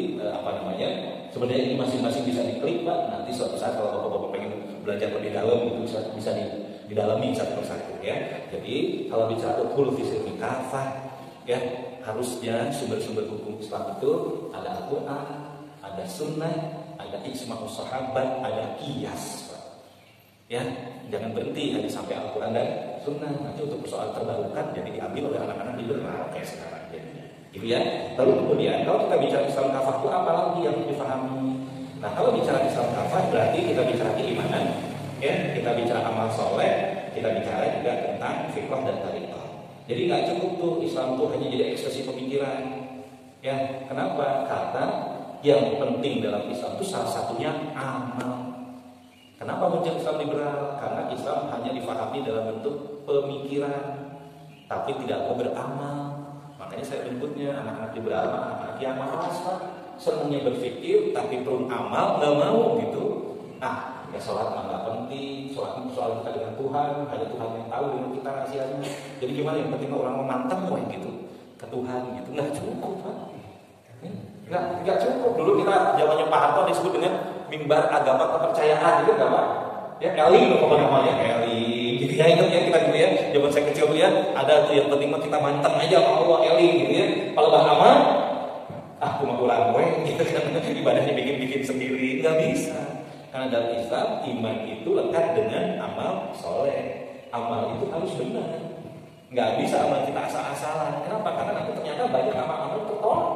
S2: sebenarnya ini masing-masing bisa diklik Pak. Nanti suatu saat kalau bapak-bapak pengen belajar lebih dalam itu bisa didalami satu persatu ya. Jadi kalau bicara utul fisil kafah ya, harusnya sumber-sumber hukum Islam itu ada Al-Quran, ada Sunnah, ada ijma' sahabat, ada qiyas. Ya, jangan berhenti hanya sampai Al-Quran dan Sunnah. Nanti untuk persoalan terbarukan jadi diambil oleh anak-anak liberal kayak sekarang jadinya. Gitu ya. Lalu kemudian kalau kita bicara Islam kafah itu apa lagi yang dipahami? Nah, kalau bicara Islam kafah berarti kita bicara keimanan, ya, kita bicara amal soleh, kita bicara juga tentang fiqh dan tariqah. Jadi nggak cukup tuh Islam tuh hanya jadi ekspresi pemikiran. Ya, kenapa? Karena yang penting dalam Islam itu salah satunya amal. Kenapa muncul Islam liberal? Karena Islam hanya difahami dalam bentuk pemikiran, tapi tidak mau beramal. Makanya saya menyebutnya anak-anak liberal, anak-anak yang malas, senangnya berpikir, tapi belum amal, nggak mau gitu. Ya sholat nggak penting, sholat itu soal kita dengan Tuhan, hanya Tuhan yang tahu dengan kita rahasianya. Jadi gimana yang penting orang memantang gitu ke Tuhan gitu, nggak cukup Pak. Nggak cukup. Dulu kita zamannya Pak Harto disebut dengan mimbar agama kepercayaan, gitu nggak Pak? Ya Eli loh apa namanya, Eli. Gitu ya, ingat ya kita dulu ya, zaman saya kecil tuh ya, ada tuh yang penting kita manteng aja sama Allah Eli gitu ya. Kalau nggak aman, cuma kurang gue gitu kan, ibadahnya bikin sendiri, nggak bisa. Karena dalam Islam iman itu lekat dengan amal soleh. Amal itu harus benar. Nggak bisa amal kita asal-asalan. Kenapa? Karena nanti ternyata banyak amal-amal tertolak.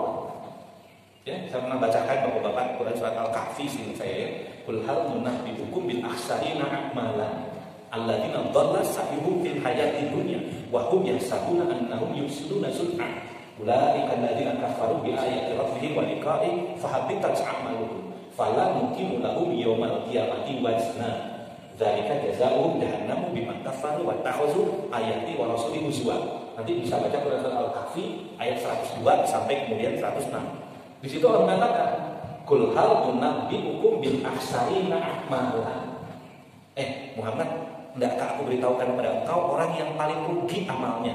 S2: Ya, saya pernah bacakan bapak-bapak Quran surat Al-Kahfi sini saya. Qul hal nunabbi'ukum bil akhsarina a'malan alladzina dhalla sa'yuhum fil hayati dunya wa hum yahsabuna annahum yuhsinuna sun'a. Ulaika alladzina kafaru bi ayati rabbihim wa liqa'i fahabitat a'maluhum fala nuqimu lahum yawmal qiyamati wazna. Dzalika jazaohum jahannamu bima kafaru wa ta'khuzu ayati wa rasuli huzwa. Nanti bisa baca Quran surat Al-Kahfi ayat 102 sampai kemudian 106. Di situ Allah mengatakan, "Qul hal tunabbi'ukum bil akhsarina a'malan." Muhammad, endakkah aku beritahukan kepada engkau orang yang paling rugi amalnya?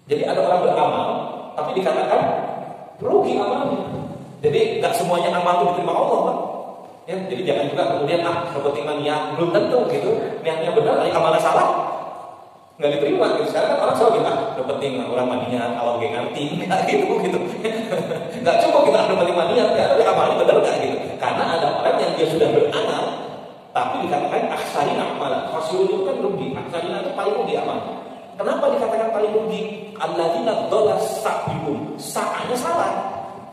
S2: Jadi ada orang beramal, tapi dikatakan rugi amalnya. Jadi enggak semuanya amal itu diterima Allah, Pak. Ya, jadi jangan juga kemudian kepentingan niat belum tentu gitu. Niatnya benar, tapi amalnya salah, nggak diterima gitu. Sekarang kan orang selalu bilang penting orang maniat kalau gak ngerti nggak gitu nggak cukup kita ada penting maniat ya, tapi amalnya benar nggak gitu. Karena ada orang yang dia sudah beramal tapi dikatakan akhsarin amalan, khasirun itu kan rugi, akhsarin itu paling rugi amal. Kenapa dikatakan paling rugi? Alladzina dhalla sa'yuhum. Sa'anya salah,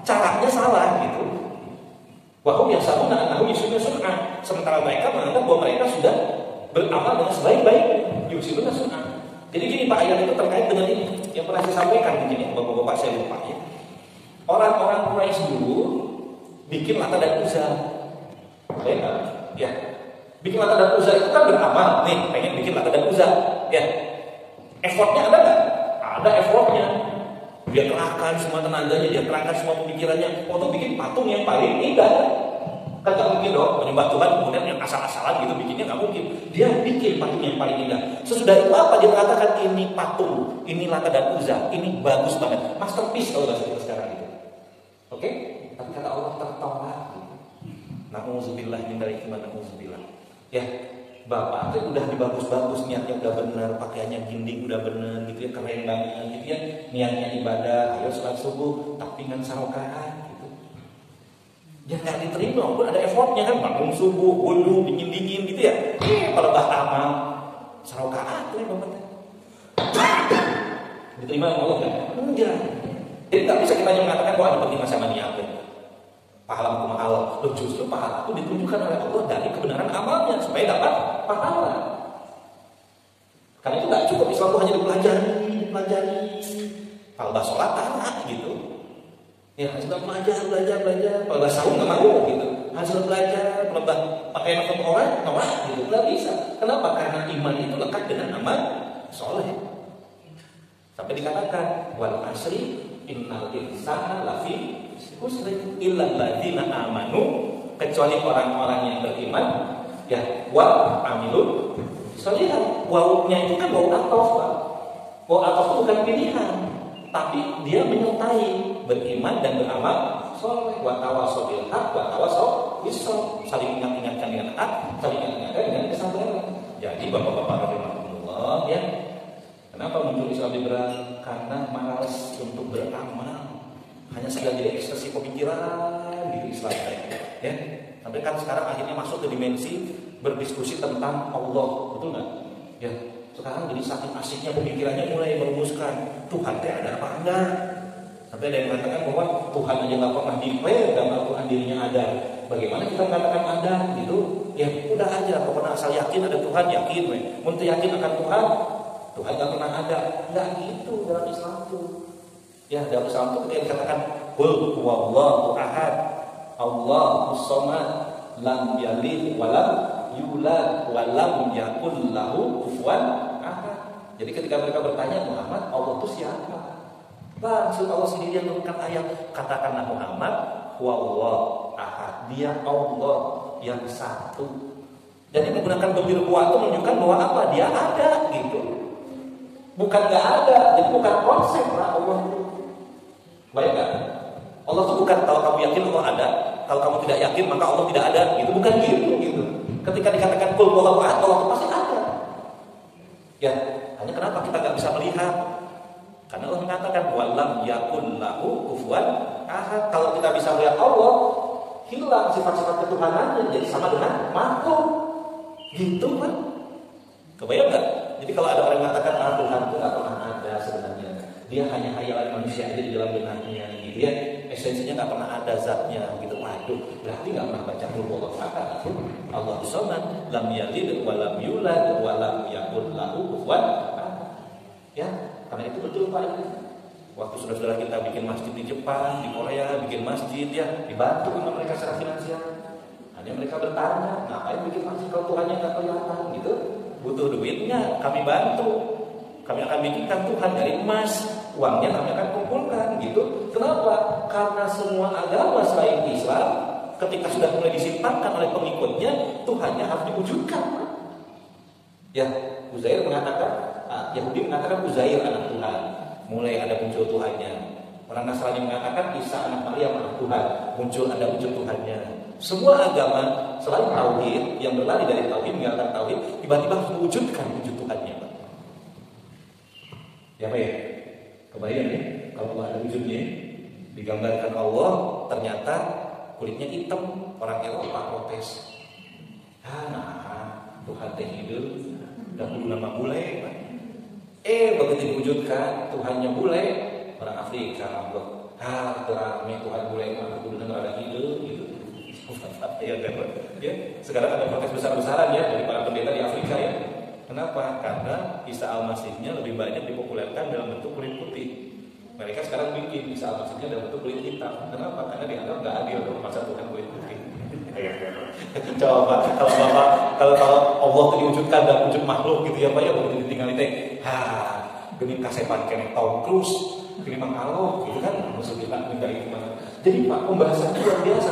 S2: caranya salah gitu. Wahum yahsabuna annahum yusibuna sun'a. Sementara mereka menganggap bahwa mereka sudah beramal dengan sebaik-baiknya. Yusibuna sun'a. Jadi gini Pak, ayat itu terkait dengan ini yang pernah saya sampaikan di sini, Bapak-bapak saya lupa ya. Orang-orang Quraisy dulu bikin Lata dan Uzza. Ya. Bikin Lata dan Uzza itu kan beramal, nih pengen bikin Lata dan Uzza. Ya. Effortnya ada nggak? Ada effortnya. Dia kerahkan semua tenaganya, dia kerahkan semua pemikirannya untuk bikin patung yang paling indah. Kan nggak mungkin dong menyembah Tuhan kemudian yang asal-asalan gitu bikinnya, nggak mungkin. Dia bikin patung yang paling indah. Sesudah itu apa? Dia mengatakan ini patung, ini Lata dan Uzza, ini bagus banget, masterpiece kalau bahasa kita sekarang itu. Oke? Tapi kata Allah tertolak. Nauzubillah min dzalik, nauzubillah. Ya, bapak itu udah dibagus-bagus, niatnya udah benar, pakaiannya ginding udah benar, gitu ya, keren banget, gitu ya, niatnya ibadah, ayo sholat subuh, tapi dengan sarokaan. Ya nggak diterima, walaupun ada effortnya kan, bangun subuh, wudu, dingin-dingin gitu ya. Kalau bahasa amal, sarokaat tuh bapaknya. Diterima oleh Allah kan? Enggak. Jadi nggak bisa kita hanya mengatakan bahwa ada penting sama niat. Pahala hukum Allah. Loh, justru pahala itu ditunjukkan oleh Allah dari kebenaran amalnya supaya dapat pahala. Karena itu nggak cukup Islam itu hanya dipelajari. Kalau bahasa sholat gitu. Ya, sudah belajar. Kalau bahasa sahur nggak mau gitu. Hasil belajar, kalau pakai nama orang, nolak gitu, nggak bisa. Kenapa? Karena iman itu lekat dengan amal soleh. Sampai dikatakan wal asri innal insana lafi khusrin illal ladzina amanu, kecuali orang-orang yang beriman, ya wa amilun sholihan. Wawunya itu kan wawu atof, Pak. Wawu atof itu bukan pilihan, tapi dia menyertai beriman dan beramal soleh. Wa tawassaw bil haq wa tawassaw bis sabr. Saling ingat-ingatkan dengan hak, saling ingat-ingatkan dengan kesabaran. Jadi bapak-bapak rahimahumullah ya, kenapa muncul Islam liberal? Karena malas untuk beramal, hanya sekedar jadi ekspresi pemikiran di Islam ya. Sampai kan sekarang akhirnya masuk ke dimensi berdiskusi tentang Allah, betul nggak? Ya, sekarang jadi saking asiknya pemikirannya mulai merumuskan Tuhan teh ada apa enggak? Sampai ada yang mengatakan bahwa Tuhan aja nggak pernah declare dalam Al-Quran dirinya ada. Bagaimana kita mengatakan ada gitu? Ya udah aja, pokoknya asal yakin ada Tuhan, yakin. Untuk yakin akan Tuhan nggak pernah ada. Nggak gitu dalam Islam tuh. Ya dalam Islam tuh ketika dikatakan Qul huwallahu ahad, Allahus samad, lam yalid walam yulad walam yakul lahu kufuwan ahad. Jadi ketika mereka bertanya Muhammad, Allah itu siapa? Langsung Allah sendiri yang menurunkan ayat, katakanlah Muhammad huwallahu ahad, dia Allah yang satu. Jadi menggunakan domir huwa itu menunjukkan bahwa apa? Dia ada gitu. Bukan nggak ada, jadi bukan konsep lah Allah itu. Baik nggak? Allah itu bukan kalau kamu yakin Allah ada, kalau kamu tidak yakin maka Allah tidak ada, gitu. Bukan gitu. Ketika dikatakan qul huwallahu ahad, Allah itu pasti ada. Ya, hanya kenapa kita nggak bisa melihat? Karena Allah mengatakan walam yakun lahu kufuwan ahad. Kalau kita bisa melihat Allah, hilang sifat-sifat ketuhanannya, jadi sama dengan makhluk. Gitu kan? Kebayang nggak? Jadi kalau ada orang yang mengatakan Tuhan itu nggak pernah ada sebenarnya, dia hanya hayalan manusia aja di dalam benaknya, gitu ya. Esensinya nggak pernah ada zatnya, gitu. Waduh, berarti nggak pernah baca qul huwallahu ahad. Allahus samad, lam yalid wa lam yulad wa lam yakul lahu kufuwan ahad. Ya, karena itu betul Pak. Waktu saudara-saudara kita bikin masjid di Jepang, di Korea, bikin masjid ya, dibantu sama mereka secara finansial. Hanya mereka bertanya, ngapain bikin masjid kalau Tuhannya nggak kelihatan, gitu. Butuh duitnya, kami bantu. Kami akan bikinkan Tuhan dari emas, uangnya kami akan kumpulkan, gitu. Kenapa? Karena semua agama selain Islam, ketika sudah mulai disimpangkan oleh pengikutnya, Tuhannya harus diwujudkan. Ya, Uzair mengatakan, Yahudi mengatakan Uzair anak Tuhan, mulai ada muncul Tuhannya. Orang Nasrani mengatakan Isa anak Maryam anak Tuhan, muncul Tuhannya. Semua agama selain tauhid yang berlari dari tauhid meninggalkan tauhid, tiba-tiba harus mewujudkan wujud Tuhannya. Ya Pak ya, kebayang ya, kalau ada wujudnya, digambarkan Allah, ternyata kulitnya hitam, orang Eropa protes. Nah, Tuhan teh hidup, udah kudu nama bule, Pak. Begitu diwujudkan Tuhannya bule, orang Afrika rame Tuhan bule mah kudu ada ide gitu. Ya kan? Ya, sekarang ada protes besar-besaran ya dari para pendeta di Afrika ya. Kenapa? Karena Isa Al-Masihnya lebih banyak dipopulerkan dalam bentuk kulit putih. Mereka sekarang bikin Isa Al-Masihnya dalam bentuk kulit hitam. Kenapa? Karena dianggap nggak adil dong masa Tuhan kulit putih. Coba kalau Allah itu diwujudkan dan wujud makhluk gitu ya Pak ya, begitu ditinggal itu, gini kasepan kene Tom Cruise, gini mangalo gitu kan, maksud kita minta itu mana. Jadi Pak, pembahasan itu luar biasa.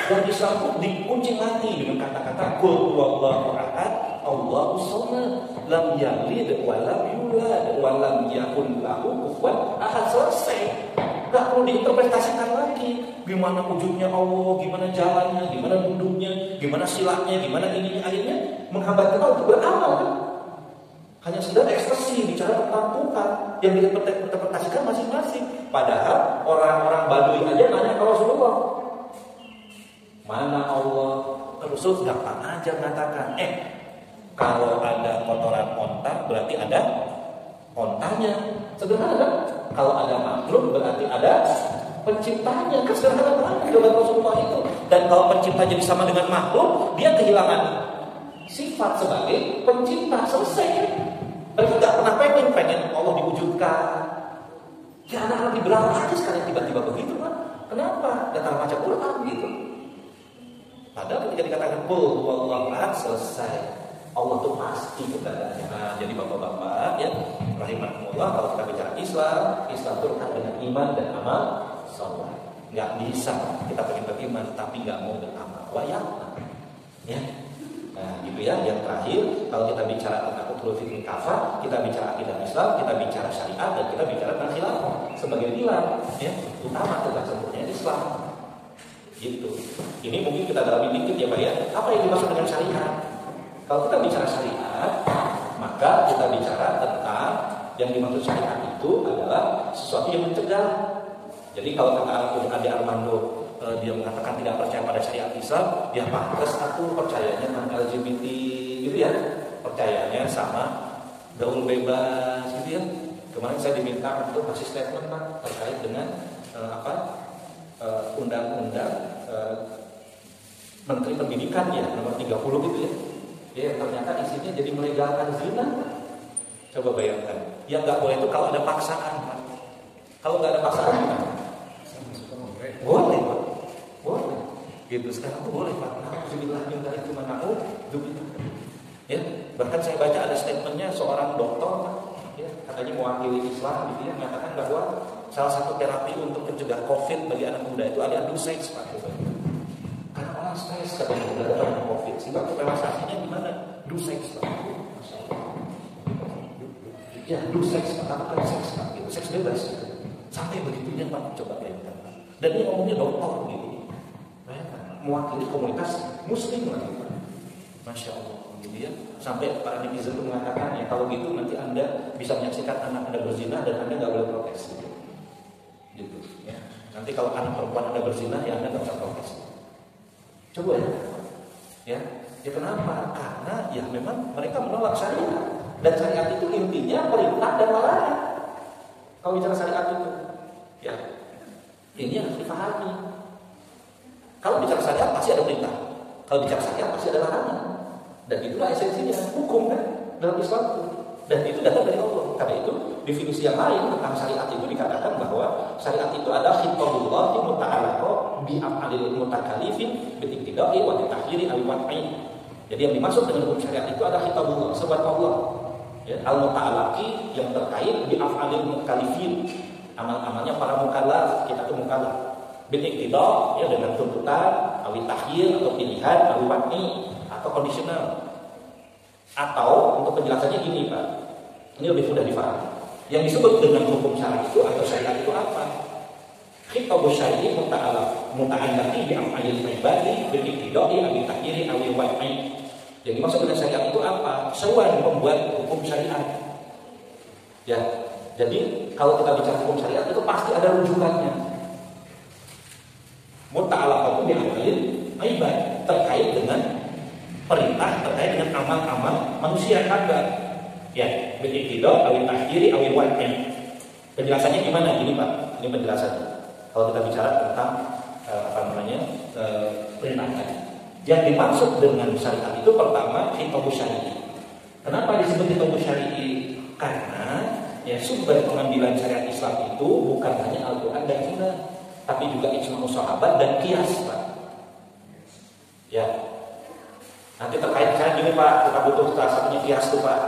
S2: Dan Islam pun dikunci mati dengan kata-kata qul huwallahu ahad, Allahus samad, lam yalid wa lam yulad wa lam yakul lahu kufuwan ahad. Selesai. Gak perlu diinterpretasikan lagi. Gimana wujudnya Allah, gimana jalannya, gimana duduknya, gimana silatnya, gimana ininya. Akhirnya menghambat kita untuk beramal kan? Hanya sekedar ekspresi, bicara tentang Tuhan yang diinterpretasikan masing-masing. Padahal orang-orang Baduy aja nanya ke Rasulullah, mana Allah? Rasul gampang aja mengatakan, kalau ada kotoran onta berarti ada ontanya. Sederhana kan? Kalau ada makhluk berarti ada penciptanya. Kan sederhana banget dalam Rasulullah itu. Dan kalau pencipta jadi sama dengan makhluk, dia kehilangan sifat sebagai pencipta. Selesai. Mereka gak pernah pengen Allah diwujudkan. Ya anak-anak liberal aja sekarang tiba-tiba begitu kan? Kenapa? Datang baca Quran gitu. Padahal ketika dikatakan qul huwallahu ahad, selesai. Allah itu pasti keberadaannya. Nah, jadi bapak-bapak ya, rahimahumullah, kalau kita bicara Islam itu kan dengan iman dan amal saleh. Enggak bisa kita pengen beriman tapi enggak mau beramal. Wayang. Ya. Nah, gitu ya. Yang terakhir, kalau kita bicara tentang usul fikih kafah, kita bicara akidah Islam, kita bicara syariat, dan kita bicara tentang khilafah sebagai pilar, ya, utama tegak sempurna Islam. Gitu. Ini mungkin kita dalami dikit ya Pak ya. Apa yang dimaksud dengan syariat? Kalau kita bicara syariat, maka kita bicara tentang yang dimaksud syariat itu adalah sesuatu yang mencegah. Jadi kalau kata Ade Armando, dia mengatakan tidak percaya pada syariat Islam, ya pantas aku percayanya tentang LGBT gitu ya. Percayanya sama gaul bebas gitu ya. Kemarin saya diminta untuk kasih statement Pak terkait dengan undang-undang Menteri Pendidikan ya nomor 30 gitu ya. Ya ternyata isinya jadi melegalkan zina. Coba bayangkan. Yang nggak boleh itu kalau ada paksaan Pak. Kalau nggak ada paksaan boleh Pak. Boleh. Gitu sekarang tuh boleh Pak. Alhamdulillah dari itu mana ya. Bahkan saya baca ada statementnya seorang dokter Pak. Ya, katanya mewakili Islam gitu ya, mengatakan bahwa salah satu terapi untuk mencegah COVID bagi anak muda itu ada adu seks Pak. Karena orang stres katanya udah ada COVID, sehingga relaksasinya gimana? Do seks Pak. Ya, do seks Pak, apa seks Pak? Gitu. Seks bebas. Gitu. Sampai begitunya Pak, coba bayangkan Pak. Dan ini ngomongnya dokter gitu. Bayangkan, mewakili komunitas Muslim lagi Pak. Masya Allah. Gitu ya. Sampai para netizen itu mengatakan ya kalau gitu nanti Anda bisa menyaksikan anak Anda berzina dan Anda nggak boleh protes gitu ya. Nanti kalau anak perempuan Anda berzina ya Anda nggak usah protes. Coba ya kenapa? Karena ya memang mereka menolak syariat dan syariat itu intinya perintah dan larangan. Kalau bicara syariat itu ya ini harus dipahami. Kalau bicara syariat pasti ada perintah. Kalau bicara syariat pasti ada larangan. Dan itulah esensinya hukum kan dalam Islam. Dan itu datang dari Allah. Karena itu definisi yang lain tentang syariat itu dikatakan bahwa syariat itu adalah khitabullah muta'alaqa bi af'alil mutakalifin bi iqtida'i wa tahyiri al-wad'i. Jadi yang dimaksud dengan hukum syariat itu adalah khitabullah, sebab Allah. Ya, al-muta'alaqi yang terkait bi af'alil mutakallifin. Amal-amalnya para mukallaf, kita itu mukallaf. Bi iqtida' ya dengan tuntutan, awi tahyir atau pilihan, awi wad'i atau kondisional. Atau untuk penjelasannya ini Pak, ini lebih mudah difahami. Yang disebut dengan hukum syar'i itu atau syariat itu apa? Khitabus syar'i muta'allaqi bi af'alil ibadi bi iqtida'i abi tahyiri awi wad'i. Yang dimaksud dengan syariat itu apa? Sesuai membuat hukum syariat. Ya. Jadi kalau kita bicara hukum syariat itu pasti ada rujukannya. Muta'allaqu bi af'alil ibadi terkait dengan perintah terkait dengan amal-amal manusia hamba. Ya, bil ibtida awil akhiri awil waqi'. Penjelasannya gimana? Gini Pak, ini penjelasannya. Kalau kita bicara tentang perintahkan. Yang dimaksud dengan syariat itu pertama khitabus syar'i. Kenapa disebut khitabus syar'i? Karena ya sumber pengambilan syariat Islam itu bukan hanya Al-Qur'an dan Sunnah, tapi juga ijma' sahabat dan qiyas, Pak. Ya. Nanti terkait misalnya gini Pak, kita butuh salah satunya qiyas itu Pak.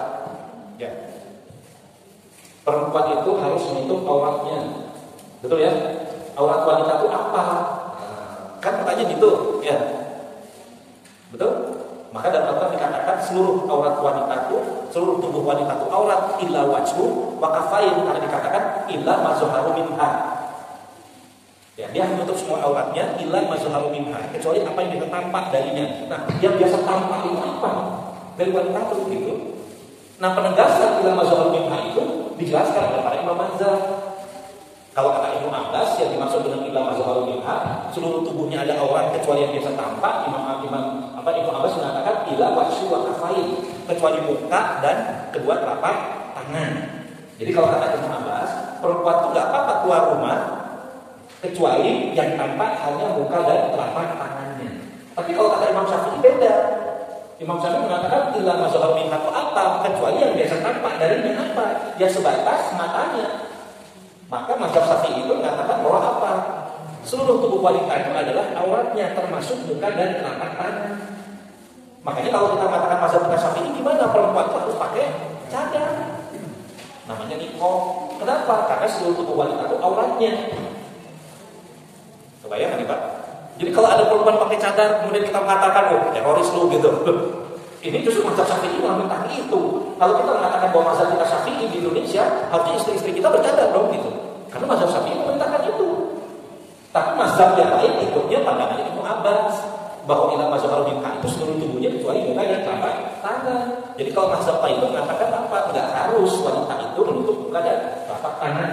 S2: Ya. Perempuan itu harus menutup auratnya. Betul ya? Aurat wanita itu apa? Kan pertanyaan gitu, ya. Betul? Maka dalam Al-Quran dikatakan seluruh aurat wanita itu, seluruh tubuh wanita itu aurat illa wajhu wa kafain, karena dikatakan illa ma zaharu minha. Ya, dia menutup semua auratnya illa ma zaharu minha, kecuali apa yang bisa tampak darinya. Nah, yang biasa tampak itu apa? Dari wanita itu gitu. Nah, penegasan illa ma zaharu minha itu dijelaskan oleh para Imam Mazhab. Kalau kata Ibnu Abbas yang dimaksud dengan illa ma zaharu minha, seluruh tubuhnya ada aurat kecuali yang biasa tampak. Ibnu Abbas mengatakan illa wajhu wa kafain, kecuali muka dan kedua telapak tangan. Jadi kalau kata Ibnu Abbas, perempuan itu nggak apa-apa keluar rumah kecuali yang tampak hanya muka dan telapak tangannya. Tapi kalau kata Imam Syafi'i beda. Imam Syafi'i mengatakan illa ma zaharu minha itu apa? Kecuali yang biasa tampak darinya apa? Ya sebatas matanya. Maka mazhab Syafi'i itu mengatakan bahwa apa? Seluruh tubuh wanita itu adalah auratnya, termasuk muka dan telapak tangan. Makanya kalau kita mengatakan mazhab Syafi'i, gimana perempuan itu harus pakai cadar? Namanya niqab. Kenapa? Karena seluruh tubuh wanita itu auratnya. Kebayang kan Pak? Jadi kalau ada perempuan pakai cadar, kemudian kita mengatakan, oh teroris lu gitu. Ini justru mazhab Syafi'i menentang itu. Kalau kita mengatakan bahwa mazhab kita Syafi'i di Indonesia, harusnya istri-istri kita bercadar dong gitu. Karena mazhab Syafi'i menentangkan itu. Tapi mazhab yang lain ikutnya pandangan Ibnu Abbas bahwa ila mazhab minha itu seluruh tubuhnya kecuali muka dan telapak tangan. Jadi kalau mazhab itu mengatakan apa? Enggak harus wanita itu menutup muka dan telapak tangan.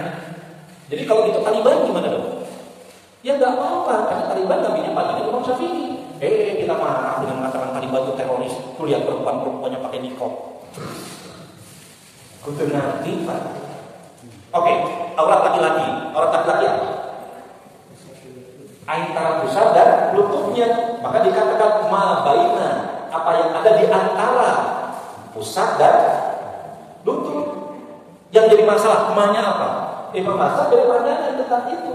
S2: Jadi kalau gitu Taliban gimana dong? Ya enggak apa-apa, karena Taliban ngambilnya pandangan Imam Syafi'i. Kita marah dengan mengatakan Taliban itu teroris. Tuh lihat perempuan-perempuannya pakai niqab. Kudu ngerti Pak. Oke, aurat laki-laki apa? Antara pusat dan lututnya. Maka dikatakan ma baina, apa yang ada di antara pusat dan lutut. Yang jadi masalah ma-nya apa? Imam Mazhab dari pandangan tentang itu.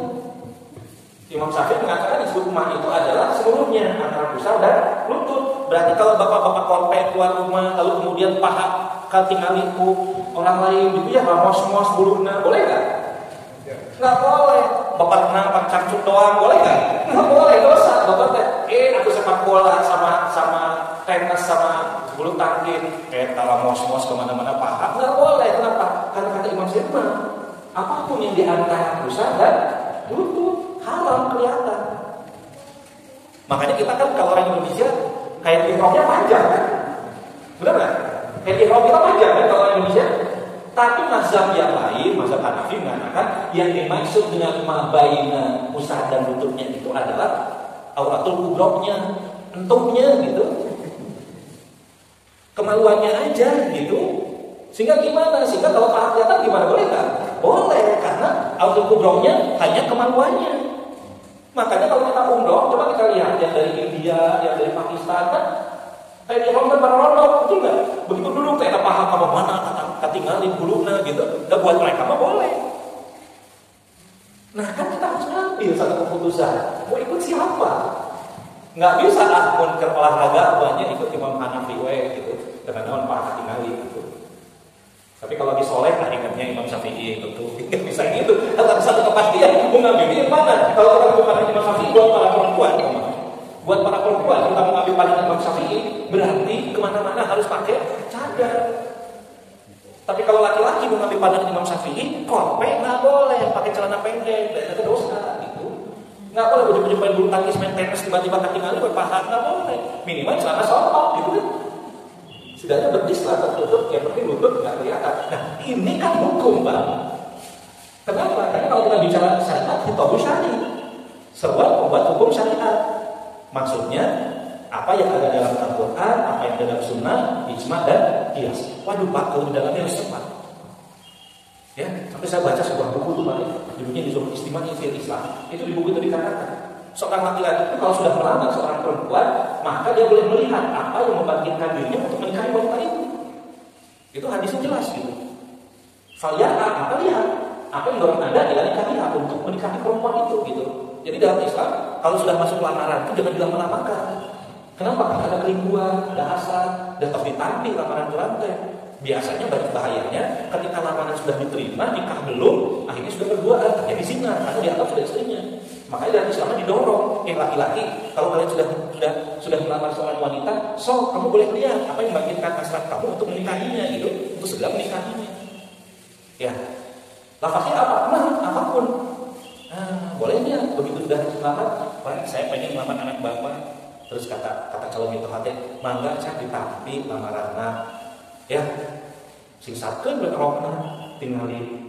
S2: Imam Syafi'i mengatakan disebut ma itu adalah seluruhnya antara pusat dan lutut. Berarti kalau bapak-bapak korpek keluar rumah lalu kemudian paha katingaliku orang lain gitu ya mos-mos buluhna, boleh nggak? Nggak boleh. Bapak nampak cangcut doang, boleh nggak? Nggak boleh, dosa. Bapak aku sepak bola sama tenis sama bulu tangkis, taruh mos-mos kemana-mana paha, nggak boleh. Kenapa? Karena kata Imam Syafi'i, apapun yang di antara pusat dan lutut haram kelihatan. Makanya kita kan kalau orang Indonesia kayak ihramnya panjang kan? Benar nggak? Kayak ihram kita panjang kan kalau orang Indonesia? Tapi mazhab yang lain, mazhab Hanafi mengatakan yang dimaksud dengan mabaina pusat dan lututnya itu adalah auratul kubroknya, entuknya gitu, kemaluannya aja gitu. Sehingga gimana? Sehingga kalau paha kelihatan gimana? Boleh nggak? Boleh, karena auratul kubroknya hanya kemaluannya. Makanya kalau kita umroh, coba kita lihat yang dari India, yang dari Pakistan kan kayak di Ramadan ronok, betul nggak? Begitu dulu kayak paham apa mana tinggalin buluna gitu. Dan buat mereka mah boleh. Nah kan kita harus ngambil satu keputusan. Mau ikut siapa? Nggak bisa pun ke olahraga banyak ikut Imam Hanafi gitu. Dengan naon paha tinggalin gitu. Tapi kalau di soleh lah ingatnya Imam Syafi'i gitu. Bisa gitu. Ada satu kepastian. Mau ngambilnya yang mana? Kalau kita bukan Imam Syafi'i buat para perempuan. Buat para perempuan kita mau ngambil pandangan Imam Syafi'i berarti kemana-mana harus pakai cadar. Tapi kalau laki-laki mau ngambil pandangan Imam Syafi'i, korpek nggak boleh pakai celana pendek, itu dosa gitu. Nggak boleh baju-baju main bulu tangkis main tenis tiba-tiba ketinggalan berpaha, nggak boleh. Minimal celana short gitu kan. Setidaknya betis lah tertutup, yang penting lutut nggak kelihatan. Nah ini kan hukum Bang. Kenapa? Karena kalau kita bicara syariat, kita harus syari. Sebuah pembuat hukum syariat. Maksudnya Apa yang ada dalam Al-Quran, apa yang ada dalam Sunnah, ijma dan qiyas. Waduh Pak, kalau di dalamnya harus cepat. Ya, sampai saya baca sebuah buku itu Pak, judulnya Nizamul Ijtimai fil Islam. Itu di buku itu dikatakan seorang laki-laki itu kalau sudah melamar seorang perempuan, maka dia boleh melihat apa yang membangkitkan dirinya untuk menikahi wanita itu. Itu hadisnya jelas gitu. Falyara, maka lihat apa yang dorong Anda adalah nikahinya untuk menikahi perempuan itu gitu. Jadi dalam Islam kalau sudah masuk lamaran itu jangan dilama-lamakan. Kenapa? Karena ada kerinduan, ada hasad, dan harus ditampil lamaran itu rantai. Biasanya banyak bahayanya ketika lamaran sudah diterima, nikah belum, akhirnya sudah berduaan, terjadi zina karena dianggap sudah istrinya. Makanya dalam Islam didorong, laki-laki kalau kalian sudah melamar seorang wanita, kamu boleh lihat apa yang membangkitkan hasrat kamu untuk menikahinya gitu, untuk segera menikahinya. Ya, lafaznya apapun. Boleh dia begitu sudah melamar, Pak, saya pengen melamar anak bapak. Terus kata calon itu hati, mangga saya ditampi lamaranna. Ya, sing sakeun berokna tingali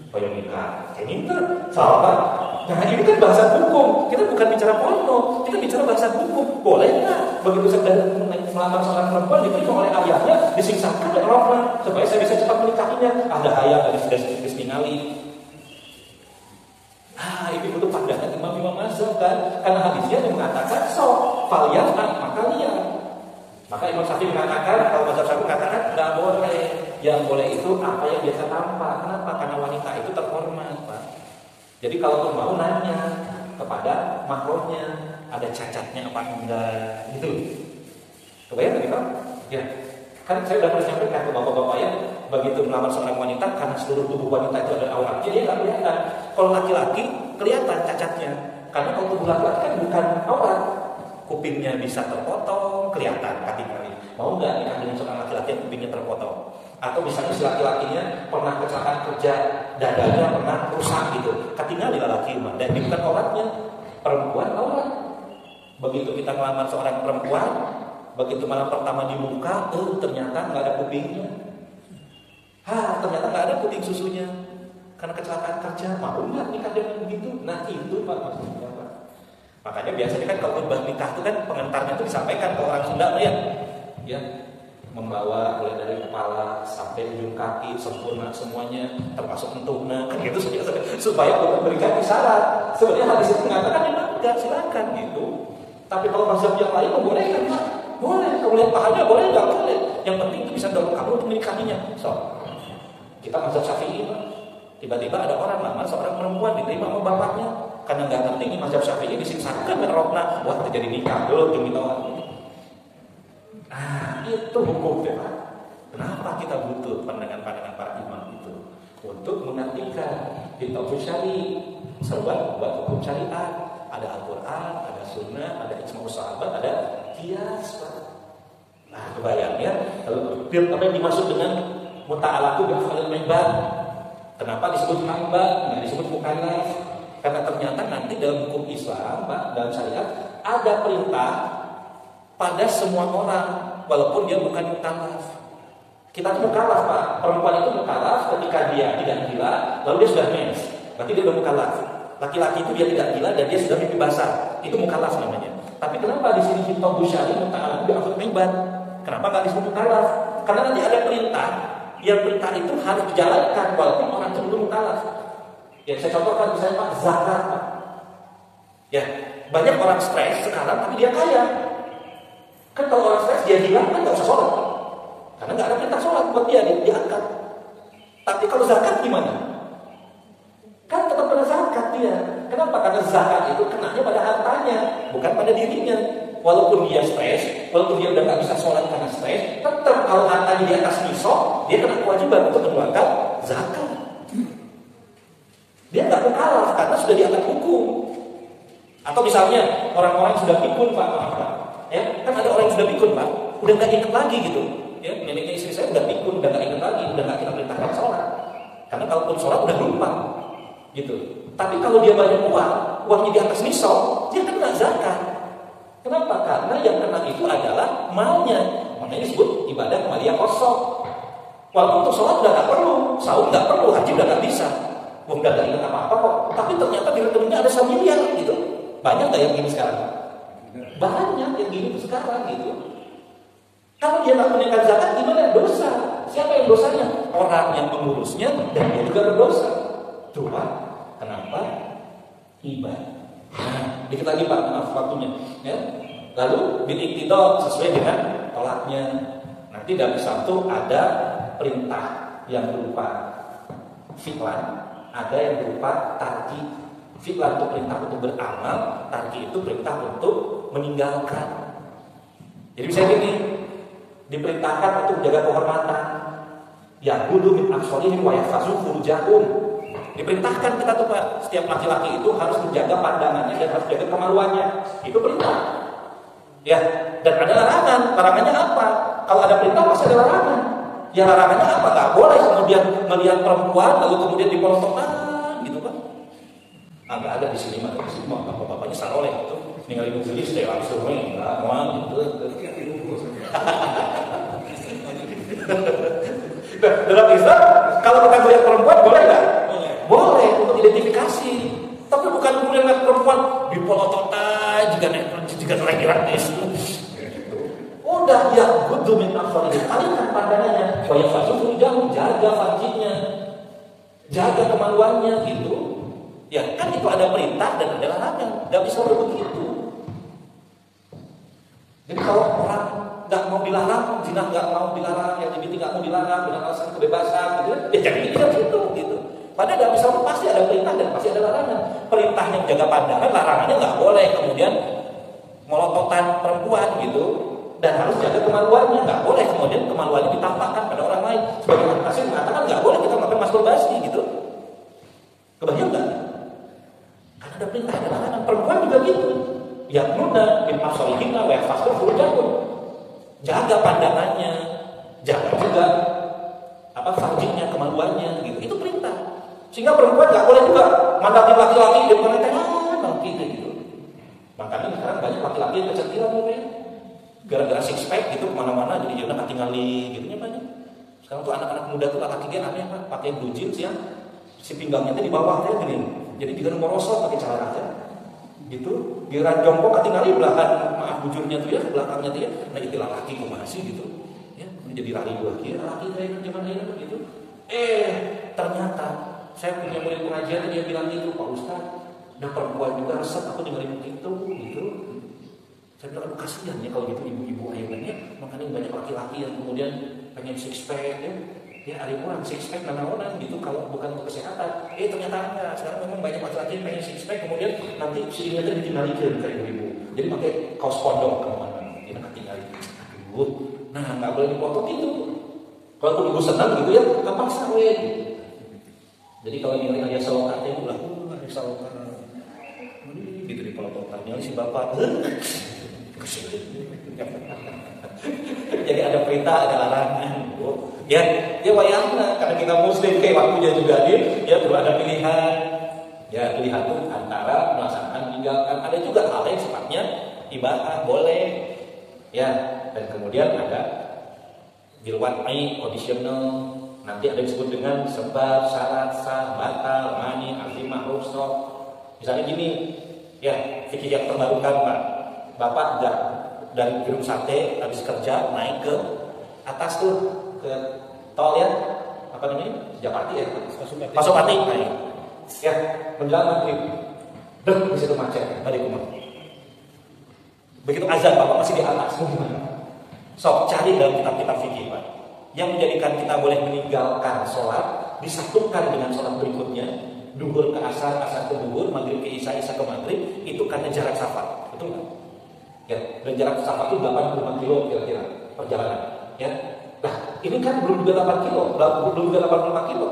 S2: koyo nikah. Ini tuh sahabat. Nah, ini kan bahasa hukum. Kita bukan bicara porno, kita bicara bahasa hukum. Boleh nggak begitu sudah melamar seorang perempuan diterima oleh ayahnya, disingsakan berokna supaya saya bisa cepat menikahinya. Ada ayah dari sudah tingali. Ini butuh pandangan imam mazhab kan, karena hadisnya yang mengatakan falyan maka lihat. Maka Imam Syafi'i mengatakan, kalau mazhab Syafi'i mengatakan tidak boleh. Yang boleh itu apa yang biasa tampak. Kenapa? Karena wanita itu terhormat, Pak. Jadi kalau mau nanya kepada makhluknya, ada cacatnya apa enggak, gitu. Kebayang nggak Pak? Ya. Kan saya sudah pernah sampaikan ke bapak-bapak ya, begitu melamar seorang wanita, karena seluruh tubuh wanita itu ada auratnya, dia nggak kelihatan. Kalau laki-laki kelihatan cacatnya, karena kalau tubuh laki-laki kan bukan aurat, kupingnya bisa terpotong, kelihatan katinggali. Mau nggak nikah dengan seorang laki-laki yang kupingnya terpotong? Atau misalnya si laki-lakinya pernah kecelakaan kerja, dadanya pernah rusak gitu, katinggali laki mah, dan ini bukan auratnya, perempuan aurat. Begitu kita melamar seorang perempuan, begitu malam pertama dibuka, ternyata nggak ada kupingnya. Ternyata nggak ada puting susunya karena kecelakaan kerja. Mau nggak nikah dengan begitu? Nah itu Pak maksudnya Pak. Makanya biasanya kan kalau khutbah nikah itu kan pengantarnya itu disampaikan ke orang Sunda ya, membawa mulai dari kepala sampai ujung kaki sempurna semuanya, termasuk entuhna kan gitu supaya memberikan isyarat. Sebenarnya hadis itu mengatakan enggak, silakan gitu. Tapi kalau mazhab yang lain membolehkan Pak. Boleh, kalau lihat pahanya boleh, nggak boleh. Yang penting itu bisa dorong kamu untuk menikahinya. Kita mazhab Syafi'i, Pak. Tiba-tiba ada orang lamar seorang perempuan diterima sama bapaknya, karena nggak ngerti ini mazhab Syafi'i disiksakan berokna, wah terjadi nikah dulu demi tahu. Itu hukumnya, Pak. Kenapa kita butuh pandangan-pandangan para imam itu untuk mengartikan kitab syar'i, sebab buat hukum syariat. Ada Al-Quran, ada Sunnah, ada ijma sahabat, ada qiyas, Pak. Nah, kebayang ya, kalau apa yang dimaksud dengan muta'alaqu bi af'alil ibad. Kenapa disebut ma'ibad, nggak disebut mukallaf? Karena ternyata nanti dalam hukum Islam, Pak, dalam syariat ada perintah pada semua orang, walaupun dia bukan mukallaf. Kita itu mukallaf, Pak. Perempuan itu mukallaf ketika dia tidak gila, lalu dia sudah mens. Berarti dia sudah mukallaf. Laki-laki itu dia tidak gila dan dia sudah mimpi basah. Itu mukallaf namanya. Tapi kenapa di sini kita busyari muta'alaqu bi af'alil ibad? Kenapa nggak disebut mukallaf? Karena nanti ada perintah. Yang perintah itu harus dijalankan walaupun orang itu belum mukallaf. Ya saya contohkan misalnya Pak, zakat Pak. Ya, banyak orang stres sekarang tapi dia kaya. Kan kalau orang stres dia gila kan nggak usah sholat Pak. Karena nggak ada perintah sholat buat dia diangkat. Tapi kalau zakat gimana? Kan tetap kena zakat dia. Kenapa? Karena zakat itu kenanya pada hartanya, bukan pada dirinya. Walaupun dia stres, walaupun dia udah nggak bisa sholat karena stres, tetap kalau hartanya di atas nisab, dia kena kewajiban untuk mengeluarkan zakat. Dia nggak mukallaf karena sudah diangkat hukum. Atau misalnya orang-orang yang sudah pikun Pak, ya kan ada orang yang sudah pikun Pak, udah nggak ingat lagi gitu. Ya neneknya istri saya udah pikun, udah nggak ingat lagi, udah nggak kita perintahkan sholat. Karena kalaupun sholat udah lupa. Gitu. Tapi kalau dia banyak uangnya di atas nisab, dia kena zakat. Kenapa? Karena yang kena itu adalah malnya. Makanya disebut ibadah maliyah kosong. Walaupun untuk sholat udah nggak perlu, saum nggak perlu, haji udah nggak bisa, udah nggak ingat apa-apa kok. Tapi ternyata di rekeningnya ada 1 miliar gitu. Banyak nggak yang ini sekarang? Banyak yang gini sekarang gitu. Kalau dia nggak menunaikan zakat gimana? Dosa. Siapa yang dosanya? Orang yang mengurusnya dan dia juga berdosa. Tuh Pak, kenapa? Iba. Nah, dikit lagi Pak, maaf waktunya. Ya. Lalu bil iqtidah sesuai dengan tolaknya. Nanti dari satu ada perintah yang berupa fi'lan, ada yang berupa tarki. Fi'lan itu perintah untuk beramal, tarki itu perintah untuk meninggalkan. Jadi bisa gini, diperintahkan untuk jaga kehormatan. Ya gudu min absarihim wa yahfazu furujahum. Diperintahkan kita tuh Pak, setiap laki-laki itu harus menjaga pandangannya dan harus jaga kemaluannya. Itu perintah. Ya, dan ada larangan. Larangannya apa? Kalau ada perintah pasti ada larangan. Ya larangannya apa? Gak boleh kemudian melihat perempuan lalu kemudian dipelontokan gitu Pak. Agak ada di sini mah, di sini mah bapak-bapaknya saroleh itu ninggalin gelis deh langsung enggak mau gitu. Dalam Islam kalau kita melihat perempuan boleh nggak? Boleh untuk identifikasi. Tapi bukan kemudian melihat perempuan dipolototan jika lagi gratis. Udah ya gudu min absarihim, palingkan pandangannya. Wa yafasuhu jauh, jaga farjinya, jaga kemaluannya gitu. Ya kan itu ada perintah dan ada larangan. Gak bisa begitu. Jadi kalau orang nggak mau dilarang, zina nggak mau dilarang, LGBT nggak mau dilarang dengan alasan kebebasan, gitu, ya jangan tidak situ, gitu. Padahal dalam Islam pasti ada perintah dan pasti ada larangan. Perintahnya menjaga pandangan, larangannya nggak boleh kemudian melototan perempuan, gitu, dan harus jaga kemaluannya, nggak boleh kemudian kemaluannya ditampakkan pada orang lain. Sebagai kasih mengatakan nggak boleh kita melakukan masturbasi, gitu. Kebayang nggak? Karena ada perintah, ada larangan. Perempuan juga gitu. Ya muda bin absarihina wa yahfazna furujahum. Jaga pandangannya, jaga juga farjinya, kemaluannya, gitu. Itu perintah. Sehingga perempuan nggak boleh juga mandangin laki-laki dia bukan laki gitu. Makanya sekarang banyak laki-laki yang kecantilan ya. Gara-gara six pack gitu kemana-mana jadi dia nggak tinggali gitu banyak. Sekarang tuh anak-anak muda tuh laki dia aneh Pak, pakai blue jeans ya, si pinggangnya tuh di bawah tuh gini. Jadi dia merosot pakai celana aja. Gitu, giliran jongkok ketinggali belakang, maaf bujurnya tuh ya, belakangnya tuh ya, nah itulah laki kok masih gitu, ya, jadi lari dua kira laki kayak zaman ini gitu. Ternyata saya punya murid pengajian dia bilang gitu, Pak Ustaz, ada perempuan juga resep aku dengerin gitu. Saya bilang aduh kasihan ya kalau gitu ibu-ibu ayahnya, makanya banyak laki-laki yang kemudian pengen six pack ya ada orang six pack nanaonan gitu kalau bukan untuk kesehatan. Ternyata enggak. Sekarang memang banyak laki-laki yang pengen six pack kemudian nanti sininya tuh ditinggalin kayak ibu. Jadi pakai kaos pondok kemana-mana. Ini ketinggalin. Aduh. Nah nggak boleh dipotong itu. Kalau ibu senang gitu ya, nggak paksa gitu. Jadi kalau nilai aja salokatnya itu lah, ada salokat. Gitu dipotong. Yang si bapak. Jadi ada perintah, ada larangan. Ya wayangna karena kita muslim kayak waktunya juga ya perlu ada pilihan. Ya pilihan itu antara melaksanakan meninggalkan. Ada juga hal yang sifatnya ibadah boleh. Ya dan kemudian ada bilwad'i conditional. Nanti ada disebut dengan sebab, syarat, sah, batal, mani, azimah, rukhsah. Misalnya gini, ya fikih yang terbarukan Pak. Bapak dari gedung sate habis kerja naik ke atas tuh ke tol ya apa namanya Japati ya Pasopati naik ya menjelang maghrib di situ macet dari rumah begitu azan bapak masih di atas sok cari dalam kitab-kitab fikih Pak yang menjadikan kita boleh meninggalkan sholat disatukan dengan sholat berikutnya duhur ke asar, asar ke duhur, maghrib ke isya, isya ke maghrib itu karena jarak safar betul nggak? Ya, dan jarak safar itu 85 kilo kira-kira perjalanan ya. Nah, ini kan belum juga 8 kilo, belum juga 85 kilo.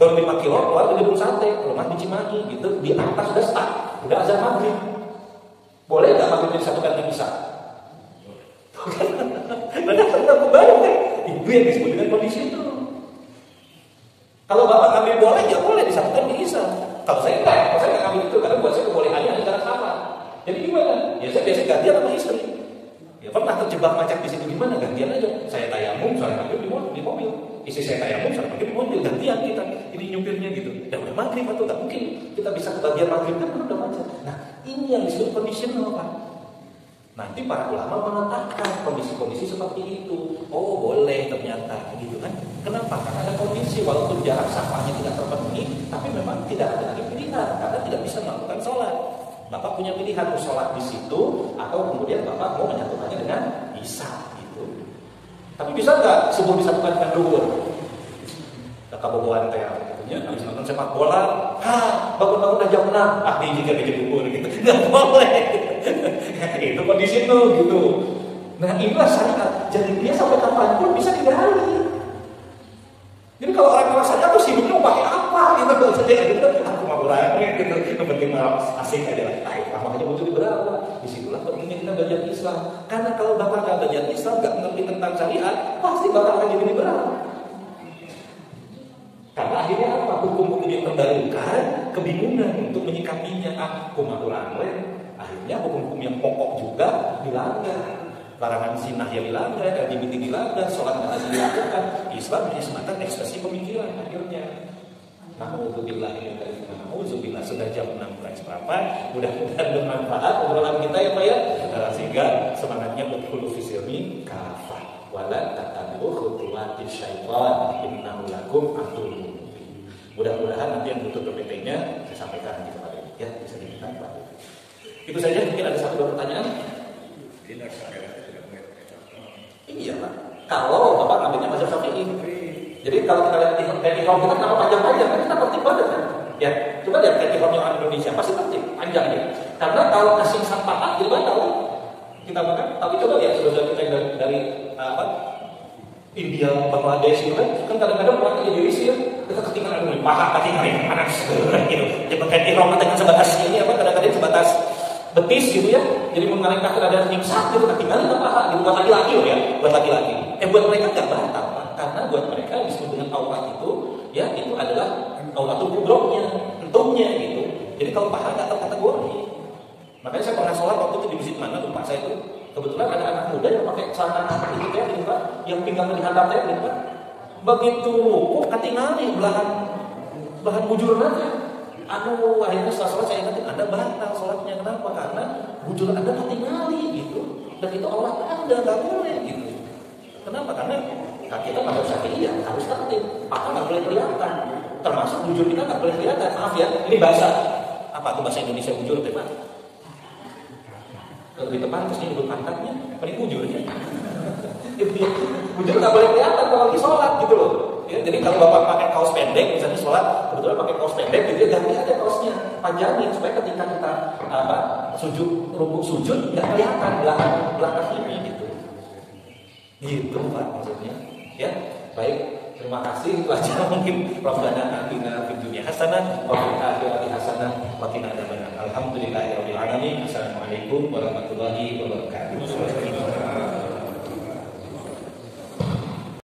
S2: Baru 5 kilo keluar dari gedung sate, rumah di Cimahi gitu, di atas sudah start, udah azan maghrib. Boleh nggak maghrib disatukan dengan isya? Berarti nggak kebayang kan? Itu yang disebut dengan kondisi itu. Kalau bapak ngambil boleh, ya boleh disatukan di isya. Kalau saya nggak ngambil itu karena buat saya kebolehannya hanya jarak safar. Jadi gimana? Ya saya biasa gantian sama istri. Ya pernah terjebak macet di situ gimana? Gantian aja. Saya tayamum, saya ambil di mobil. Istri saya tayamum, saya ambil di mobil. Gantian kita. Ini nyupirnya gitu. Dan udah maghrib atau nggak mungkin kita bisa kebagian maghrib kan udah macet. Nah ini yang disebut conditional Pak. Nanti para ulama menetapkan kondisi-kondisi seperti itu. Oh boleh ternyata, gitu kan? Kenapa? Karena ada kondisi walaupun jarak safahnya tidak terpenuhi, tapi memang tidak ada lagi pilihan karena tidak bisa melakukan sholat. Bapak punya pilihan mau sholat di situ atau kemudian bapak mau menyatukannya dengan isya, gitu. Tapi bisa nggak subuh disatukan dengan duhur? Kabogohan teh, habis nonton sepak bola, bangun-bangun aja jam 6, ini juga jadi duhur gitu, nggak boleh. Itu kondisi itu gitu. Nah inilah syariat. Jadi dia sampai kapanpun bisa digali. Jadi kalau orang merasanya tuh sibuknya mau pakai apa gitu, jadi aku mau berani gitu, yang penting asik aja lah. Makanya muncul liberal. Disitulah pentingnya kita belajar Islam. Karena kalau bapak nggak belajar Islam, nggak mengerti tentang syariat, pasti bakal akan jadi liberal. Karena akhirnya apa? Hukum-hukum yang terdahulukan kebingungan untuk menyikapinya. Kumaturang akhirnya hukum-hukum yang pokok juga dilanggar. Larangan zina ya dilanggar, LGBT dilanggar, sholat nggak lazim dilakukan. Islam hanya semata ekspresi pemikiran akhirnya. Alhamdulillah ini dari Alhamdulillah sudah jam 6 kurang seperempat. Mudah-mudahan bermanfaat obrolan kita ya Pak ya. Sehingga semangatnya betul fisilmi kafah. Wala tatabi'u khutuwatis syaitan innahu lakum aduwwun mubin. Mudah-mudahan nanti yang butuh PPT-nya saya sampaikan nanti kepada ya bisa diminta Pak. Itu saja, mungkin ada satu dua pertanyaan. Iya Pak. Kalau Bapak ngambilnya mazhab Syafi'i. Jadi kalau kita lihat di ihram kita kenapa panjang-panjang kan kita tertib banget kan. Ya, coba lihat di ihram yang ada di Indonesia pasti tertib panjang ya. Karena kalau kasih sampah kita tahu kita makan, tapi coba lihat saudara kita yang dari India, Bangladesh gitu kan kadang-kadang orang jadi risih kita ketinggalan dulu paha kaki kering panas gitu. Jadi pakai ihram dengan sebatas ini kadang-kadang sebatas betis gitu ya. Jadi mengalami ada nyimsak gitu ketinggalan paha di buat laki-laki loh ya, buat laki-laki. Buat mereka enggak batal, karena buat mereka disebut dengan aurat itu ya itu adalah auratul kubrohnya, entungnya gitu. Jadi kalau paha enggak terkategori. Makanya saya pernah sholat waktu itu di masjid mana lupa saya itu. Kebetulan ada anak muda yang pakai celana itu ya, gitu kan, yang pinggangnya dihadap ya, gitu kan. Begitu kok ketinggalan belahan bujur aja. Akhirnya setelah sholat saya ingatin Anda batal sholatnya. Kenapa? Karena bujur Anda ketinggalan gitu. Dan itu aurat Anda nggak boleh gitu. Kenapa? Karena kita pada Syafi'i ya harus tertib. Paha nggak boleh kelihatan. Termasuk bujur kita nggak boleh kelihatan. Maaf ya, ini bahasa apa? Itu bahasa Indonesia bujur teman. Lebih tepat terus nyebut pantatnya, paling bujurnya. Bujur nggak boleh kelihatan kalau lagi sholat gitu loh. Ya, jadi kalau bapak pakai kaos pendek, misalnya sholat, kebetulan pakai kaos pendek, jadi ganti aja kaosnya, panjangin supaya ketika kita rukuk sujud nggak kelihatan belakang ini gitu. Gitu Pak maksudnya. Ya, baik. Terima kasih. Itu aja mungkin Rabbana atina fid dunya hasanah wa fil akhirati hasanah wa qina adzabannar. Alhamdulillahirabbil alamin. Assalamualaikum warahmatullahi wabarakatuh.